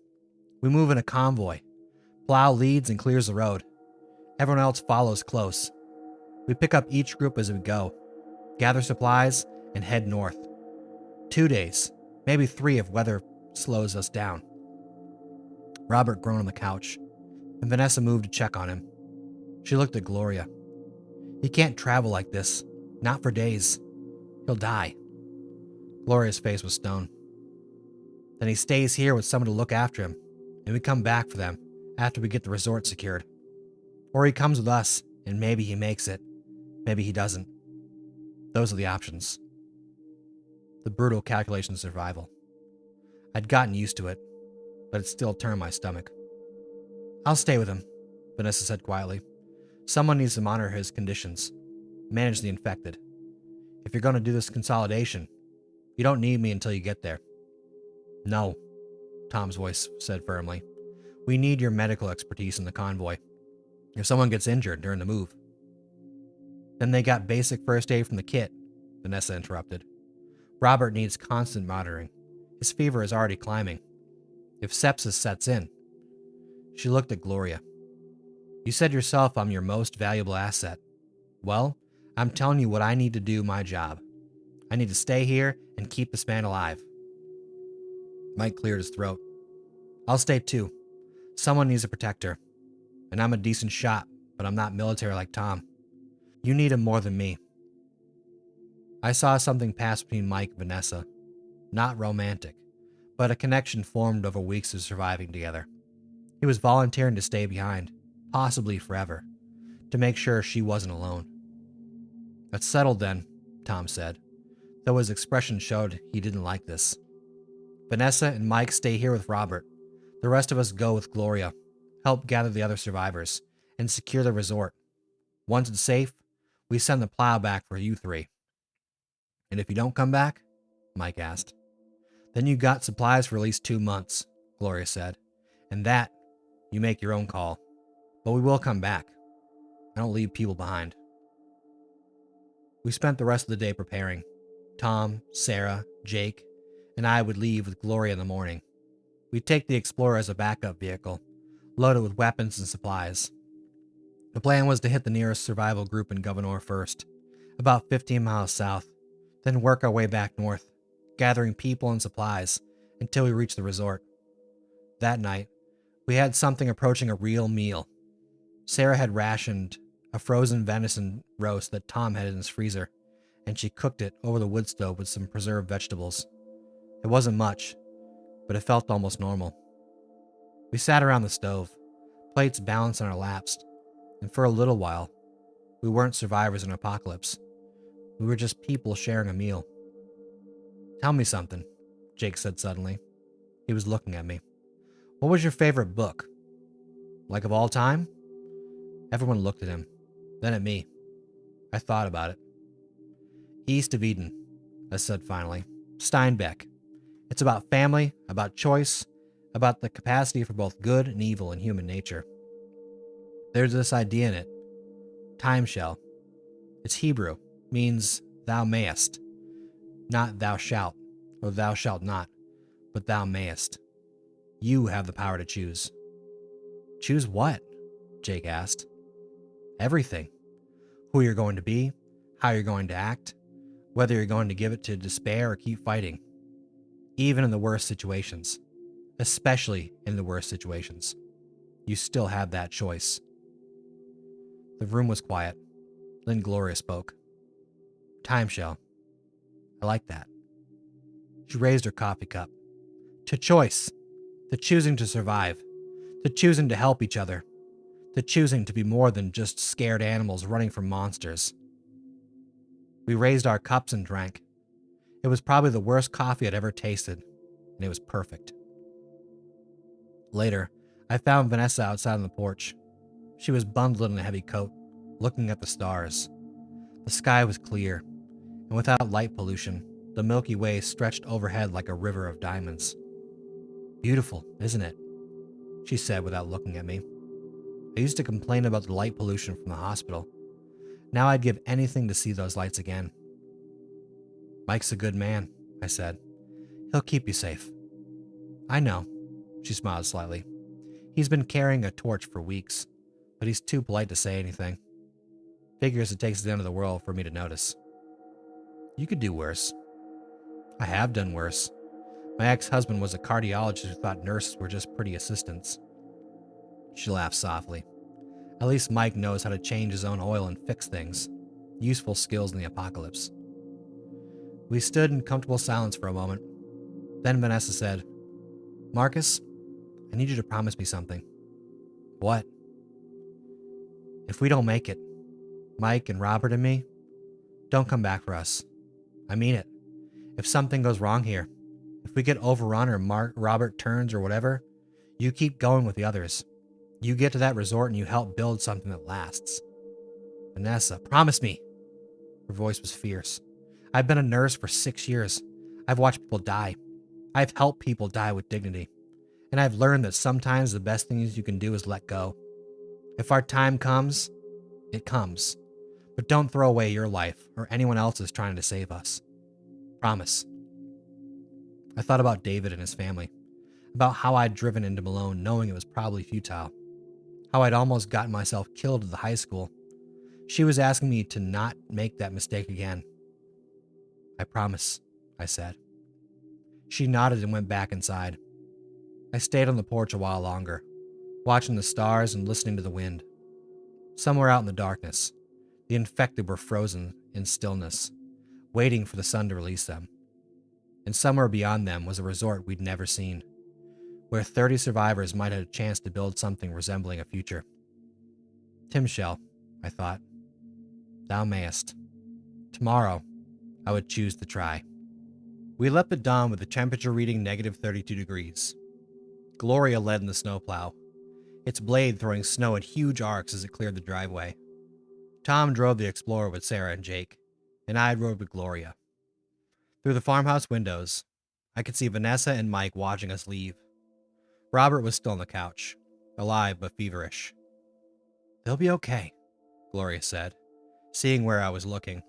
[SPEAKER 2] We move in a convoy. Plow leads and clears the road. Everyone else follows close. We pick up each group as we go, gather supplies, and head north. 2 days, maybe 3 if weather slows us down. Robert groaned on the couch, and Vanessa moved to check on him. She looked at Gloria. He can't travel like this, not for days. He'll die. Gloria's face was stone. Then he stays here with someone to look after him, and we come back for them after we get the resort secured. Or he comes with us, and maybe he makes it. Maybe he doesn't. Those are the options. The brutal calculation of survival. I'd gotten used to it, but it still turned my stomach. I'll stay with him, Vanessa said quietly. Someone needs to monitor his conditions, manage the infected. If you're going to do this consolidation, you don't need me until you get there. No, Tom's voice said firmly. We need your medical expertise in the convoy. If someone gets injured during the move. Then they got basic first aid from the kit, Vanessa interrupted. Robert needs constant monitoring. His fever is already climbing. If sepsis sets in. She looked at Gloria. You said yourself I'm your most valuable asset. Well, I'm telling you what I need to do my job. I need to stay here and keep this man alive. Mike cleared his throat. I'll stay too. Someone needs a protector. And I'm a decent shot, but I'm not military like Tom. You need him more than me. I saw something pass between Mike and Vanessa. Not romantic, but a connection formed over weeks of surviving together. He was volunteering to stay behind, possibly forever, to make sure she wasn't alone. That's settled then, Tom said, though his expression showed he didn't like this. Vanessa and Mike stay here with Robert. The rest of us go with Gloria, help gather the other survivors, and secure the resort. Once it's safe, we send the plow back for you three. And if you don't come back? Mike asked. Then you got supplies for at least 2 months, Gloria said. And that, you make your own call. But we will come back. I don't leave people behind. We spent the rest of the day preparing. Tom, Sarah, Jake, and I would leave with Gloria in the morning. We'd take the Explorer as a backup vehicle, loaded with weapons and supplies. The plan was to hit the nearest survival group in Governor first, about 15 miles south, then work our way back north, gathering people and supplies until we reached the resort. That night, we had something approaching a real meal. Sarah had rationed a frozen venison roast that Tom had in his freezer, and she cooked it over the wood stove with some preserved vegetables. It wasn't much, but it felt almost normal. We sat around the stove, plates balanced on our laps, and for a little while, we weren't survivors in an apocalypse. We were just people sharing a meal. Tell me something, Jake said suddenly. He was looking at me. What was your favorite book? Like of all time? Everyone looked at him, then at me. I thought about it. East of Eden, I said finally. Steinbeck. It's about family, about choice, about the capacity for both good and evil in human nature. There's this idea in it. Time shall. It's Hebrew, means thou mayest. Not thou shalt, or thou shalt not, but thou mayest. You have the power to choose. Choose what? Jake asked. Everything. Who you're going to be, how you're going to act, whether you're going to give it to despair or keep fighting. Even in the worst situations. Especially in the worst situations. You still have that choice. The room was quiet. Then Gloria spoke. Time shall. I like that. She raised her coffee cup. To choice. To choosing to survive. To choosing to help each other. To choosing to be more than just scared animals running from monsters. We raised our cups and drank. It was probably the worst coffee I'd ever tasted, and it was perfect. Later, I found Vanessa outside on the porch. She was bundled in a heavy coat, looking at the stars. The sky was clear, and without light pollution, the Milky Way stretched overhead like a river of diamonds. Beautiful, isn't it? She said without looking at me. I used to complain about the light pollution from the hospital. Now I'd give anything to see those lights again. Mike's a good man, I said. He'll keep you safe. I know, she smiled slightly. He's been carrying a torch for weeks, but he's too polite to say anything. Figures it takes the end of the world for me to notice. You could do worse. I have done worse. My ex-husband was a cardiologist who thought nurses were just pretty assistants. She laughed softly. At least Mike knows how to change his own oil and fix things. Useful skills in the apocalypse. We stood in comfortable silence for a moment. Then Vanessa said, Marcus, I need you to promise me something. What? If we don't make it, Mike and Robert and me, don't come back for us. I mean it. If something goes wrong here, if we get overrun or Robert turns or whatever, you keep going with the others. You get to that resort and you help build something that lasts. Vanessa, promise me. Her voice was fierce. I've been a nurse for 6 years. I've watched people die. I've helped people die with dignity. And I've learned that sometimes the best things you can do is let go. If our time comes, it comes. But don't throw away your life or anyone else's trying to save us. Promise. I thought about David and his family, about how I'd driven into Malone knowing it was probably futile. how I'd almost gotten myself killed at the high school. She was asking me to not make that mistake again. "I promise," I said. She nodded and went back inside. I stayed on the porch a while longer, watching the stars and listening to the wind. Somewhere out in the darkness, the infected were frozen in stillness, waiting for the sun to release them. And somewhere beyond them was a resort we'd never seen, where 30 survivors might have a chance to build something resembling a future. Timshell, I thought. Thou mayest. Tomorrow, I would choose to try. We left at dawn with the temperature reading negative 32 degrees. Gloria led in the snowplow, its blade throwing snow in huge arcs as it cleared the driveway. Tom drove the Explorer with Sarah and Jake, and I rode with Gloria. Through the farmhouse windows, I could see Vanessa and Mike watching us leave. Robert was still on the couch, alive but feverish. "They'll be okay," Gloria said, seeing where I was looking.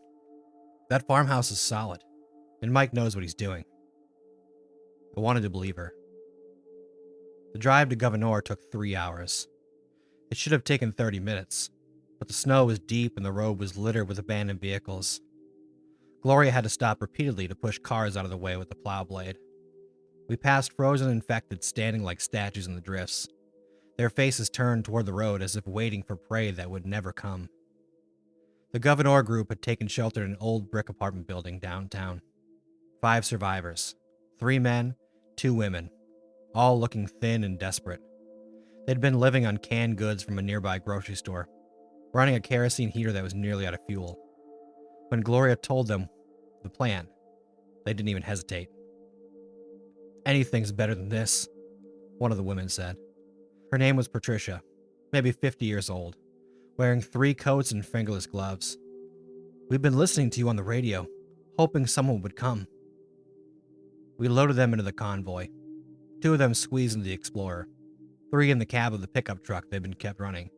[SPEAKER 2] "That farmhouse is solid, and Mike knows what he's doing." I wanted to believe her. The drive to Governor took 3 hours. It should have taken 30 minutes, but the snow was deep and the road was littered with abandoned vehicles. Gloria had to stop repeatedly to push cars out of the way with the plow blade. We passed frozen infected standing like statues in the drifts, their faces turned toward the road as if waiting for prey that would never come. The Governor group had taken shelter in an old brick apartment building downtown. 5 survivors, 3 men, 2 women, all looking thin and desperate. They'd been living on canned goods from a nearby grocery store, running a kerosene heater that was nearly out of fuel. When Gloria told them the plan, they didn't even hesitate. "Anything's better than this," one of the women said. Her name was Patricia, maybe 50 years old, wearing 3 coats and fingerless gloves. "We've been listening to you on the radio, hoping someone would come." We loaded them into the convoy. 2 of them squeezed into the Explorer, 3 in the cab of the pickup truck they'd been kept running.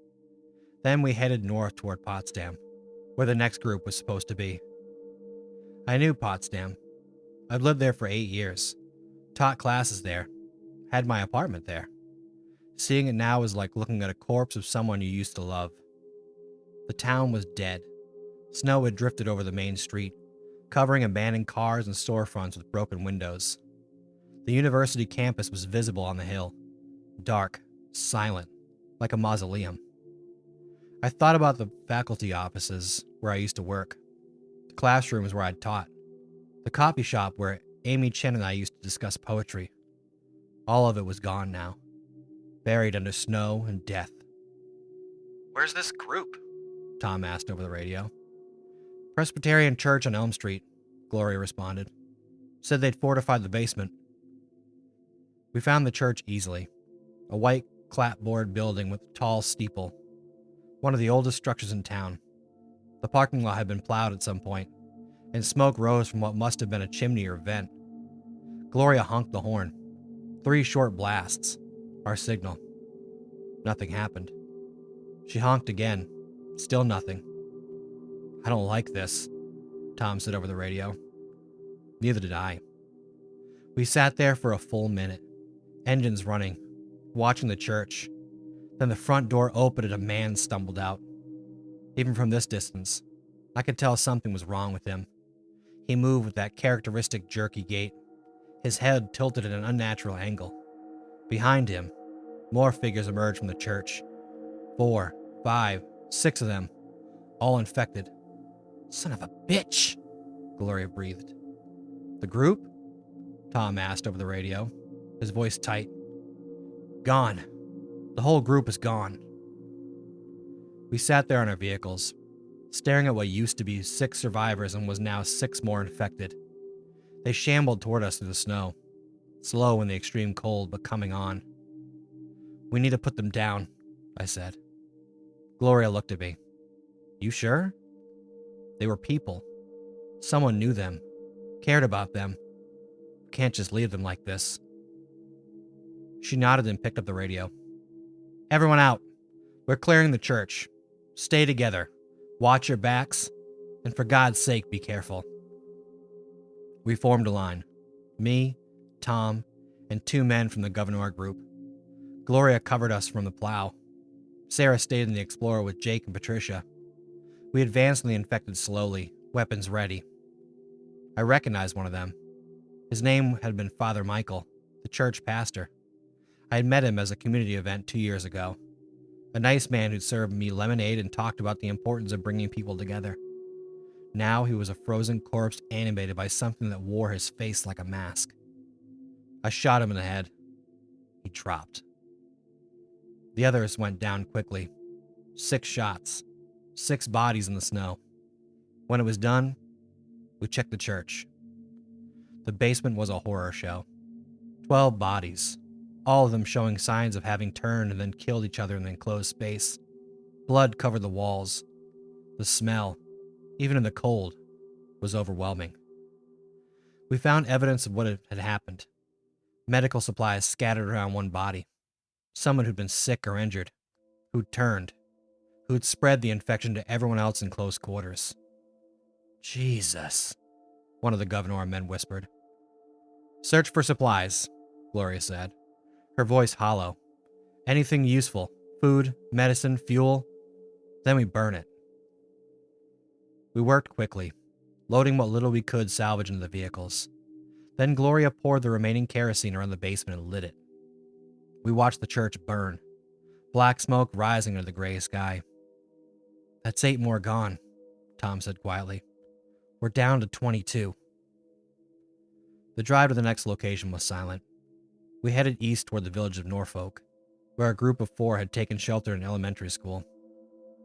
[SPEAKER 2] Then we headed north toward Potsdam, where the next group was supposed to be. I knew Potsdam. I'd lived there for 8 years, taught classes there, had my apartment there. Seeing it now was like looking at a corpse of someone you used to love. The town was dead. Snow had drifted over the main street, covering abandoned cars and storefronts with broken windows. The university campus was visible on the hill, dark, silent, like a mausoleum. I thought about the faculty offices where I used to work, the classrooms where I'd taught, the coffee shop where Amy Chen and I used to discuss poetry. All of it was gone now, buried under snow and death. "Where's this group?" Tom asked over the radio. "Presbyterian Church on Elm Street," Gloria responded. "Said they'd fortified the basement." We found the church easily, a white clapboard building with a tall steeple, one of the oldest structures in town. The parking lot had been plowed at some point, and smoke rose from what must have been a chimney or vent. Gloria honked the horn. 3 short blasts, our signal. Nothing happened. She honked again. Still nothing. "I don't like this," Tom said over the radio. Neither did I. We sat there for a full minute, engines running, watching the church. Then the front door opened and a man stumbled out. Even from this distance, I could tell something was wrong with him. He moved with that characteristic jerky gait, his head tilted at an unnatural angle. Behind him, more figures emerged from the church. 4, 5, 6 of them, all infected. "Son of a bitch," Gloria breathed. "The group?" Tom asked over the radio, his voice tight. "Gone. The whole group is gone." We sat there in our vehicles, staring at what used to be 6 survivors and was now 6 more infected. They shambled toward us through the snow, slow in the extreme cold, but coming on. "We need to put them down," I said. Gloria looked at me. "You sure?" They were people. Someone knew them, cared about them. We can't just leave them like this. She nodded and picked up the radio. "Everyone out. We're clearing the church. Stay together. Watch your backs. And for God's sake, be careful." We formed a line. Me, Tom, and 2 men from the Governor group. Gloria covered us from the plow. Sarah stayed in the Explorer with Jake and Patricia. We advanced on the infected slowly, weapons ready. I recognized one of them. His name had been Father Michael, the church pastor. I had met him as a community event 2 years ago. A nice man who'd served me lemonade and talked about the importance of bringing people together. Now he was a frozen corpse animated by something that wore his face like a mask. I shot him in the head. He dropped. The others went down quickly. 6 shots. 6 bodies in the snow. When it was done, we checked the church. The basement was a horror show. 12 bodies, all of them showing signs of having turned and then killed each other in the enclosed space. Blood covered the walls. The smell, even in the cold, was overwhelming. We found evidence of what had happened. Medical supplies scattered around one body. Someone who'd been sick or injured, who'd turned, who'd spread the infection to everyone else in close quarters. Jesus, one of the Governor men whispered. Search for supplies, Gloria said, her voice hollow. Anything useful, food, medicine, fuel, then we burn it. We worked quickly, loading what little we could salvage into the vehicles. Then Gloria poured the remaining kerosene around the basement and lit it. We watched the church burn, black smoke rising into the gray sky. That's 8 more gone, Tom said quietly. We're down to 22. The drive to the next location was silent. We headed east toward the village of Norfolk, where a group of 4 had taken shelter in elementary school.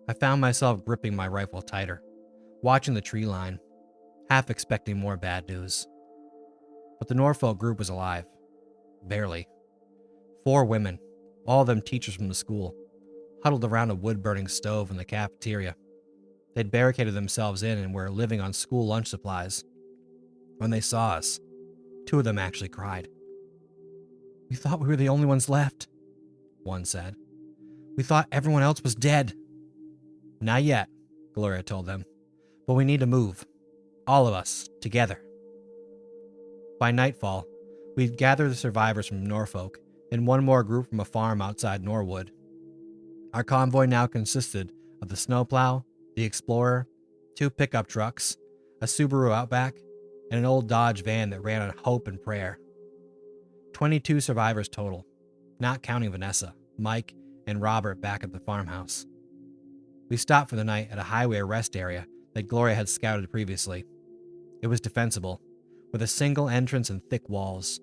[SPEAKER 2] I found myself gripping my rifle tighter, watching the tree line, half expecting more bad news. But the Norfolk group was alive. Barely. 4 women, all of them teachers from the school, huddled around a wood-burning stove in the cafeteria. They'd barricaded themselves in and were living on school lunch supplies. When they saw us, 2 of them actually cried. We thought we were the only ones left, one said. We thought everyone else was dead. Not yet, Gloria told them. But we need to move. All of us, together. By nightfall, we'd gathered the survivors from Norfolk and one more group from a farm outside Norwood. Our convoy now consisted of the snowplow, the Explorer, 2 pickup trucks, a Subaru Outback, and an old Dodge van that ran on hope and prayer. 22 survivors total, not counting Vanessa, Mike, and Robert back at the farmhouse. We stopped for the night at a highway rest area that Gloria had scouted previously. It was defensible, with a single entrance and thick walls.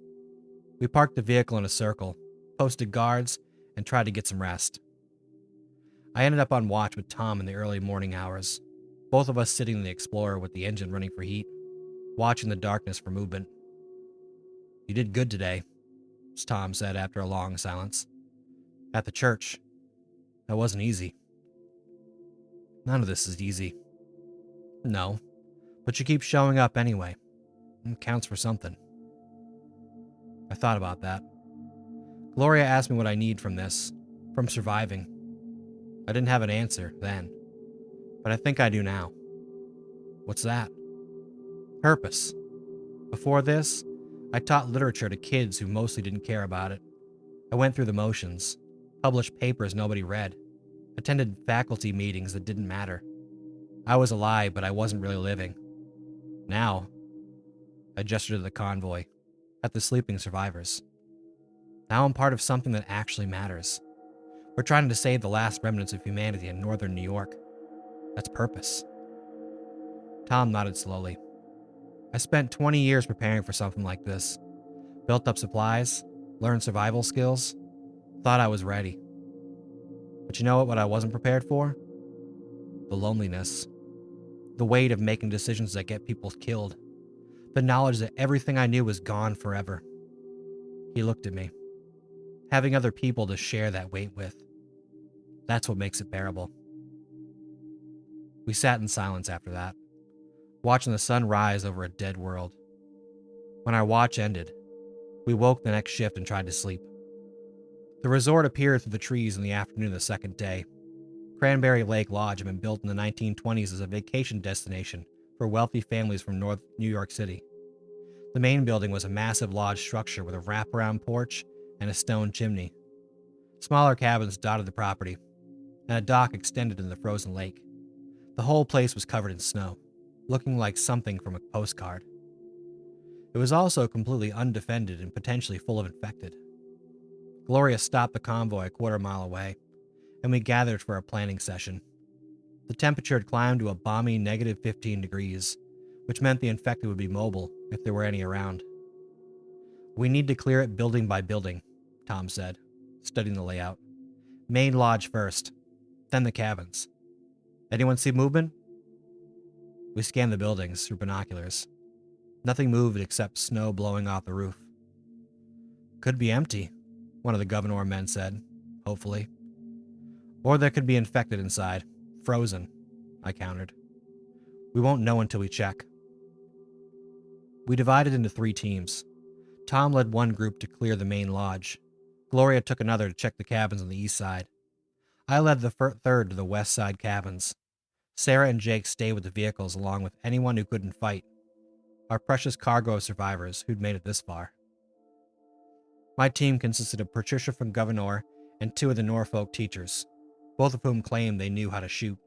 [SPEAKER 2] We parked the vehicle in a circle, posted guards, and tried to get some rest. I ended up on watch with Tom in the early morning hours, both of us sitting in the Explorer with the engine running for heat, watching the darkness for movement. You did good today, Tom said after a long silence. At the church. That wasn't easy. None of this is easy. No, but you keep showing up anyway. It counts for something. I thought about that. Gloria asked me what I need from this, from surviving. I didn't have an answer then, but I think I do now. What's that? Purpose. Before this, I taught literature to kids who mostly didn't care about it. I went through the motions, published papers nobody read, attended faculty meetings that didn't matter. I was alive, but I wasn't really living. Now, I gestured to the convoy, at the sleeping survivors. Now I'm part of something that actually matters. We're trying to save the last remnants of humanity in northern New York. That's purpose. Tom nodded slowly. I spent 20 years preparing for something like this. Built up supplies, learned survival skills, thought I was ready. But you know what I wasn't prepared for? The loneliness. The weight of making decisions that get people killed. The knowledge that everything I knew was gone forever. He looked at me. Having other people to share that weight with. That's what makes it bearable. We sat in silence after that, watching the sun rise over a dead world. When our watch ended, we woke the next shift and tried to sleep. The resort appeared through the trees in the afternoon of the second day. Cranberry Lake Lodge had been built in the 1920s as a vacation destination for wealthy families from North New York City. The main building was a massive lodge structure with a wraparound porch and a stone chimney. Smaller cabins dotted the property, and a dock extended in the frozen lake. The whole place was covered in snow, looking like something from a postcard. It was also completely undefended and potentially full of infected. Gloria stopped the convoy a quarter-mile away, and we gathered for a planning session. The temperature had climbed to a balmy -15 degrees, which meant the infected would be mobile if there were any around. "We need to clear it building by building," Tom said, studying the layout. "Main lodge first, then the cabins. Anyone see movement?" We scanned the buildings through binoculars. Nothing moved except snow blowing off the roof. "Could be empty," one of the Governor men said, hopefully. "Or there could be infected inside, frozen," I countered. "We won't know until we check." We divided into 3 teams. Tom led one group to clear the main lodge. Gloria took another to check the cabins on the east side. I led the third to the west side cabins. Sarah and Jake stayed with the vehicles along with anyone who couldn't fight. Our precious cargo of survivors who'd made it this far. My team consisted of Patricia from Governor and 2 of the Norfolk teachers, both of whom claimed they knew how to shoot.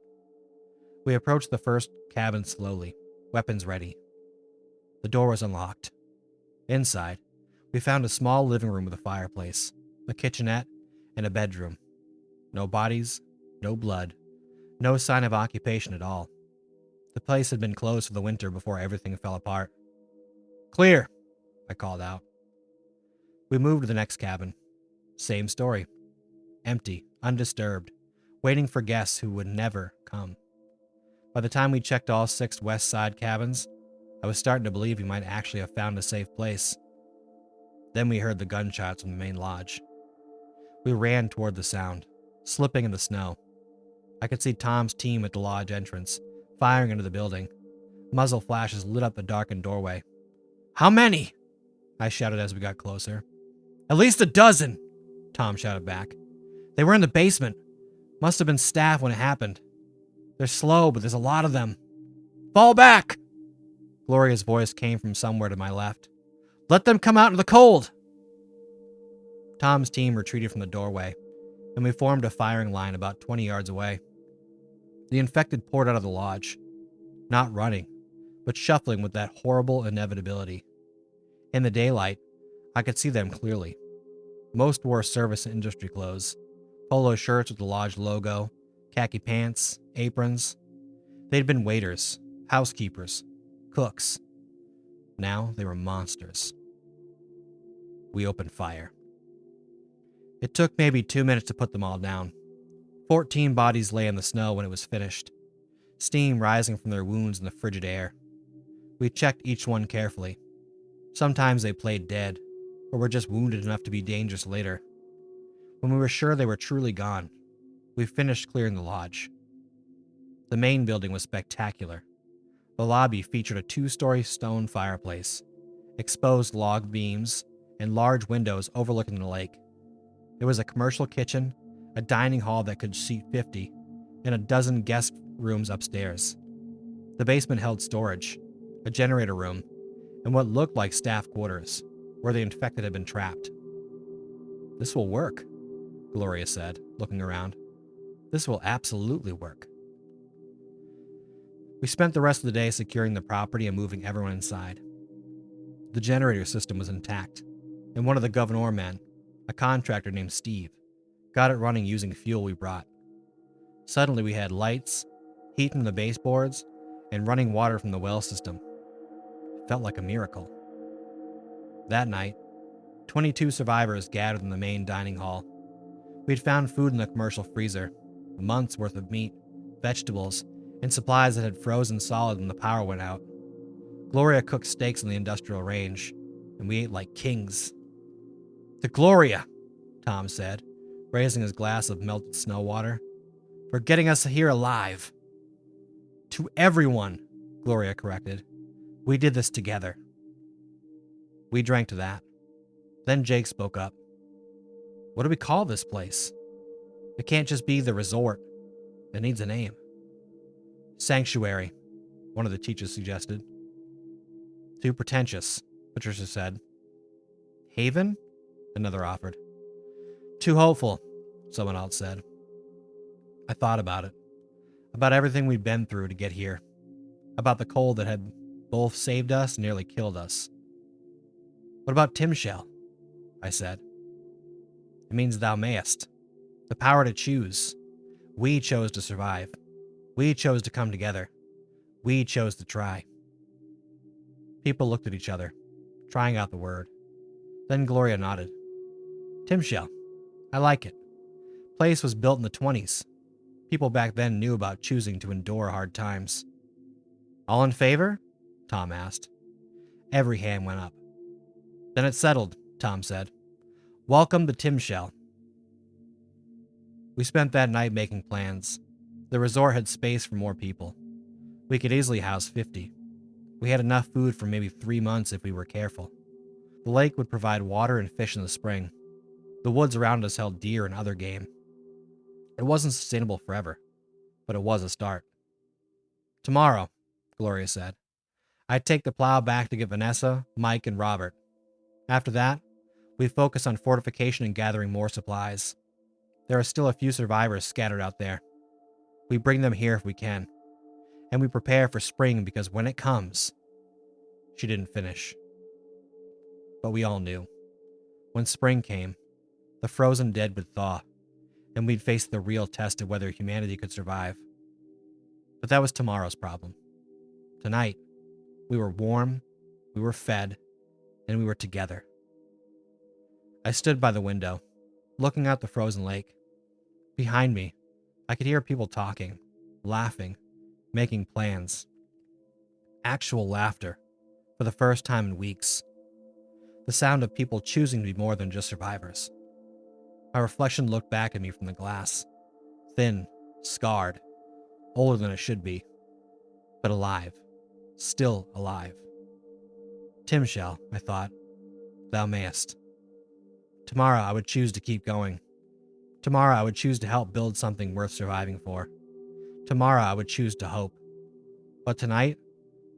[SPEAKER 2] We approached the first cabin slowly, weapons ready. The door was unlocked. Inside, we found a small living room with a fireplace, a kitchenette, and a bedroom. No bodies, no blood, no sign of occupation at all. The place had been closed for the winter before everything fell apart. "Clear," I called out. We moved to the next cabin. Same story. Empty, undisturbed, waiting for guests who would never come. By the time we checked all 6 west side cabins, I was starting to believe we might actually have found a safe place. Then we heard the gunshots from the main lodge. We ran toward the sound, slipping in the snow. I could see Tom's team at the lodge entrance, firing into the building. Muzzle flashes lit up the darkened doorway. "How many?" I shouted as we got closer. "At least a dozen," Tom shouted back. "They were in the basement. Must have been staff when it happened. They're slow, but there's a lot of them." "Fall back!" Gloria's voice came from somewhere to my left. "Let them come out in the cold!" Tom's team retreated from the doorway, and we formed a firing line about 20 yards away. The infected poured out of the lodge, not running, but shuffling with that horrible inevitability. In the daylight, I could see them clearly. Most wore service and industry clothes, polo shirts with the lodge logo, khaki pants, aprons. They'd been waiters, housekeepers, cooks. Now they were monsters. We opened fire. It took maybe 2 minutes to put them all down. 14 bodies lay in the snow when it was finished, steam rising from their wounds in the frigid air. We checked each one carefully. Sometimes they played dead, or were just wounded enough to be dangerous later. When we were sure they were truly gone, we finished clearing the lodge. The main building was spectacular. The lobby featured a 2-story stone fireplace, exposed log beams, and large windows overlooking the lake. There was a commercial kitchen, a dining hall that could seat 50, and a dozen guest rooms upstairs. The basement held storage, a generator room, and what looked like staff quarters, where the infected had been trapped. "This will work," Gloria said, looking around. "This will absolutely work." We spent the rest of the day securing the property and moving everyone inside. The generator system was intact, and one of the Governor men, a contractor named Steve, got it running using fuel we brought. Suddenly we had lights, heat from the baseboards, and running water from the well system. It felt like a miracle. That night, 22 survivors gathered in the main dining hall. We'd found food in the commercial freezer, a month's worth of meat, vegetables, and supplies that had frozen solid when the power went out. Gloria cooked steaks on the industrial range, and we ate like kings. "To Gloria," Tom said, raising his glass of melted snow water, "for getting us here alive." "To everyone," Gloria corrected. "We did this together." We drank to that. Then Jake spoke up. "What do we call this place? It can't just be the resort. It needs a name." "Sanctuary," one of the teachers suggested. "Too pretentious," Patricia said. "Haven?" another offered. "Too hopeful," someone else said. I thought about it. About everything we'd been through to get here. About the cold that had both saved us and nearly killed us. What about Timshell? I said. It means thou mayest. The power to choose. We chose to survive. We chose to come together. We chose to try. People looked at each other, trying out the word. Then Gloria nodded. Timshell. I like it. Place was built in the 20s. People back then knew about choosing to endure hard times. All in favor? Tom asked. Every hand went up. Then it's settled, Tom said. Welcome to Timshell. We spent that night making plans. The resort had space for more people. We could easily house 50. We had enough food for maybe 3 months if we were careful. The lake would provide water and fish in the spring. The woods around us held deer and other game. It wasn't sustainable forever, but it was a start. Tomorrow, Gloria said, I'd take the plow back to get Vanessa, Mike, and Robert. After that, we focus on fortification and gathering more supplies. There are still a few survivors scattered out there. We bring them here if we can. And we prepare for spring because when it comes... She didn't finish. But we all knew. When spring came, the frozen dead would thaw, and we'd face the real test of whether humanity could survive. But that was tomorrow's problem. Tonight, we were warm, we were fed, and we were together. I stood by the window, looking out the frozen lake. Behind me, I could hear people talking, laughing, making plans. Actual laughter, for the first time in weeks. The sound of people choosing to be more than just survivors. My reflection looked back at me from the glass. Thin, scarred, older than it should be, but alive. Still alive. Timshell, I thought, thou mayest. Tomorrow I would choose to keep going. Tomorrow I would choose to help build something worth surviving for. Tomorrow I would choose to hope. But tonight,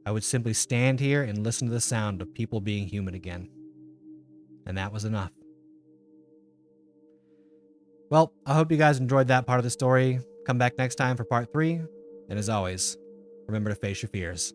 [SPEAKER 2] I would simply stand here and listen to the sound of people being human again. And that was enough. Well, I hope you guys enjoyed that part of the story. Come back next time for part 3. And as always, remember to face your fears.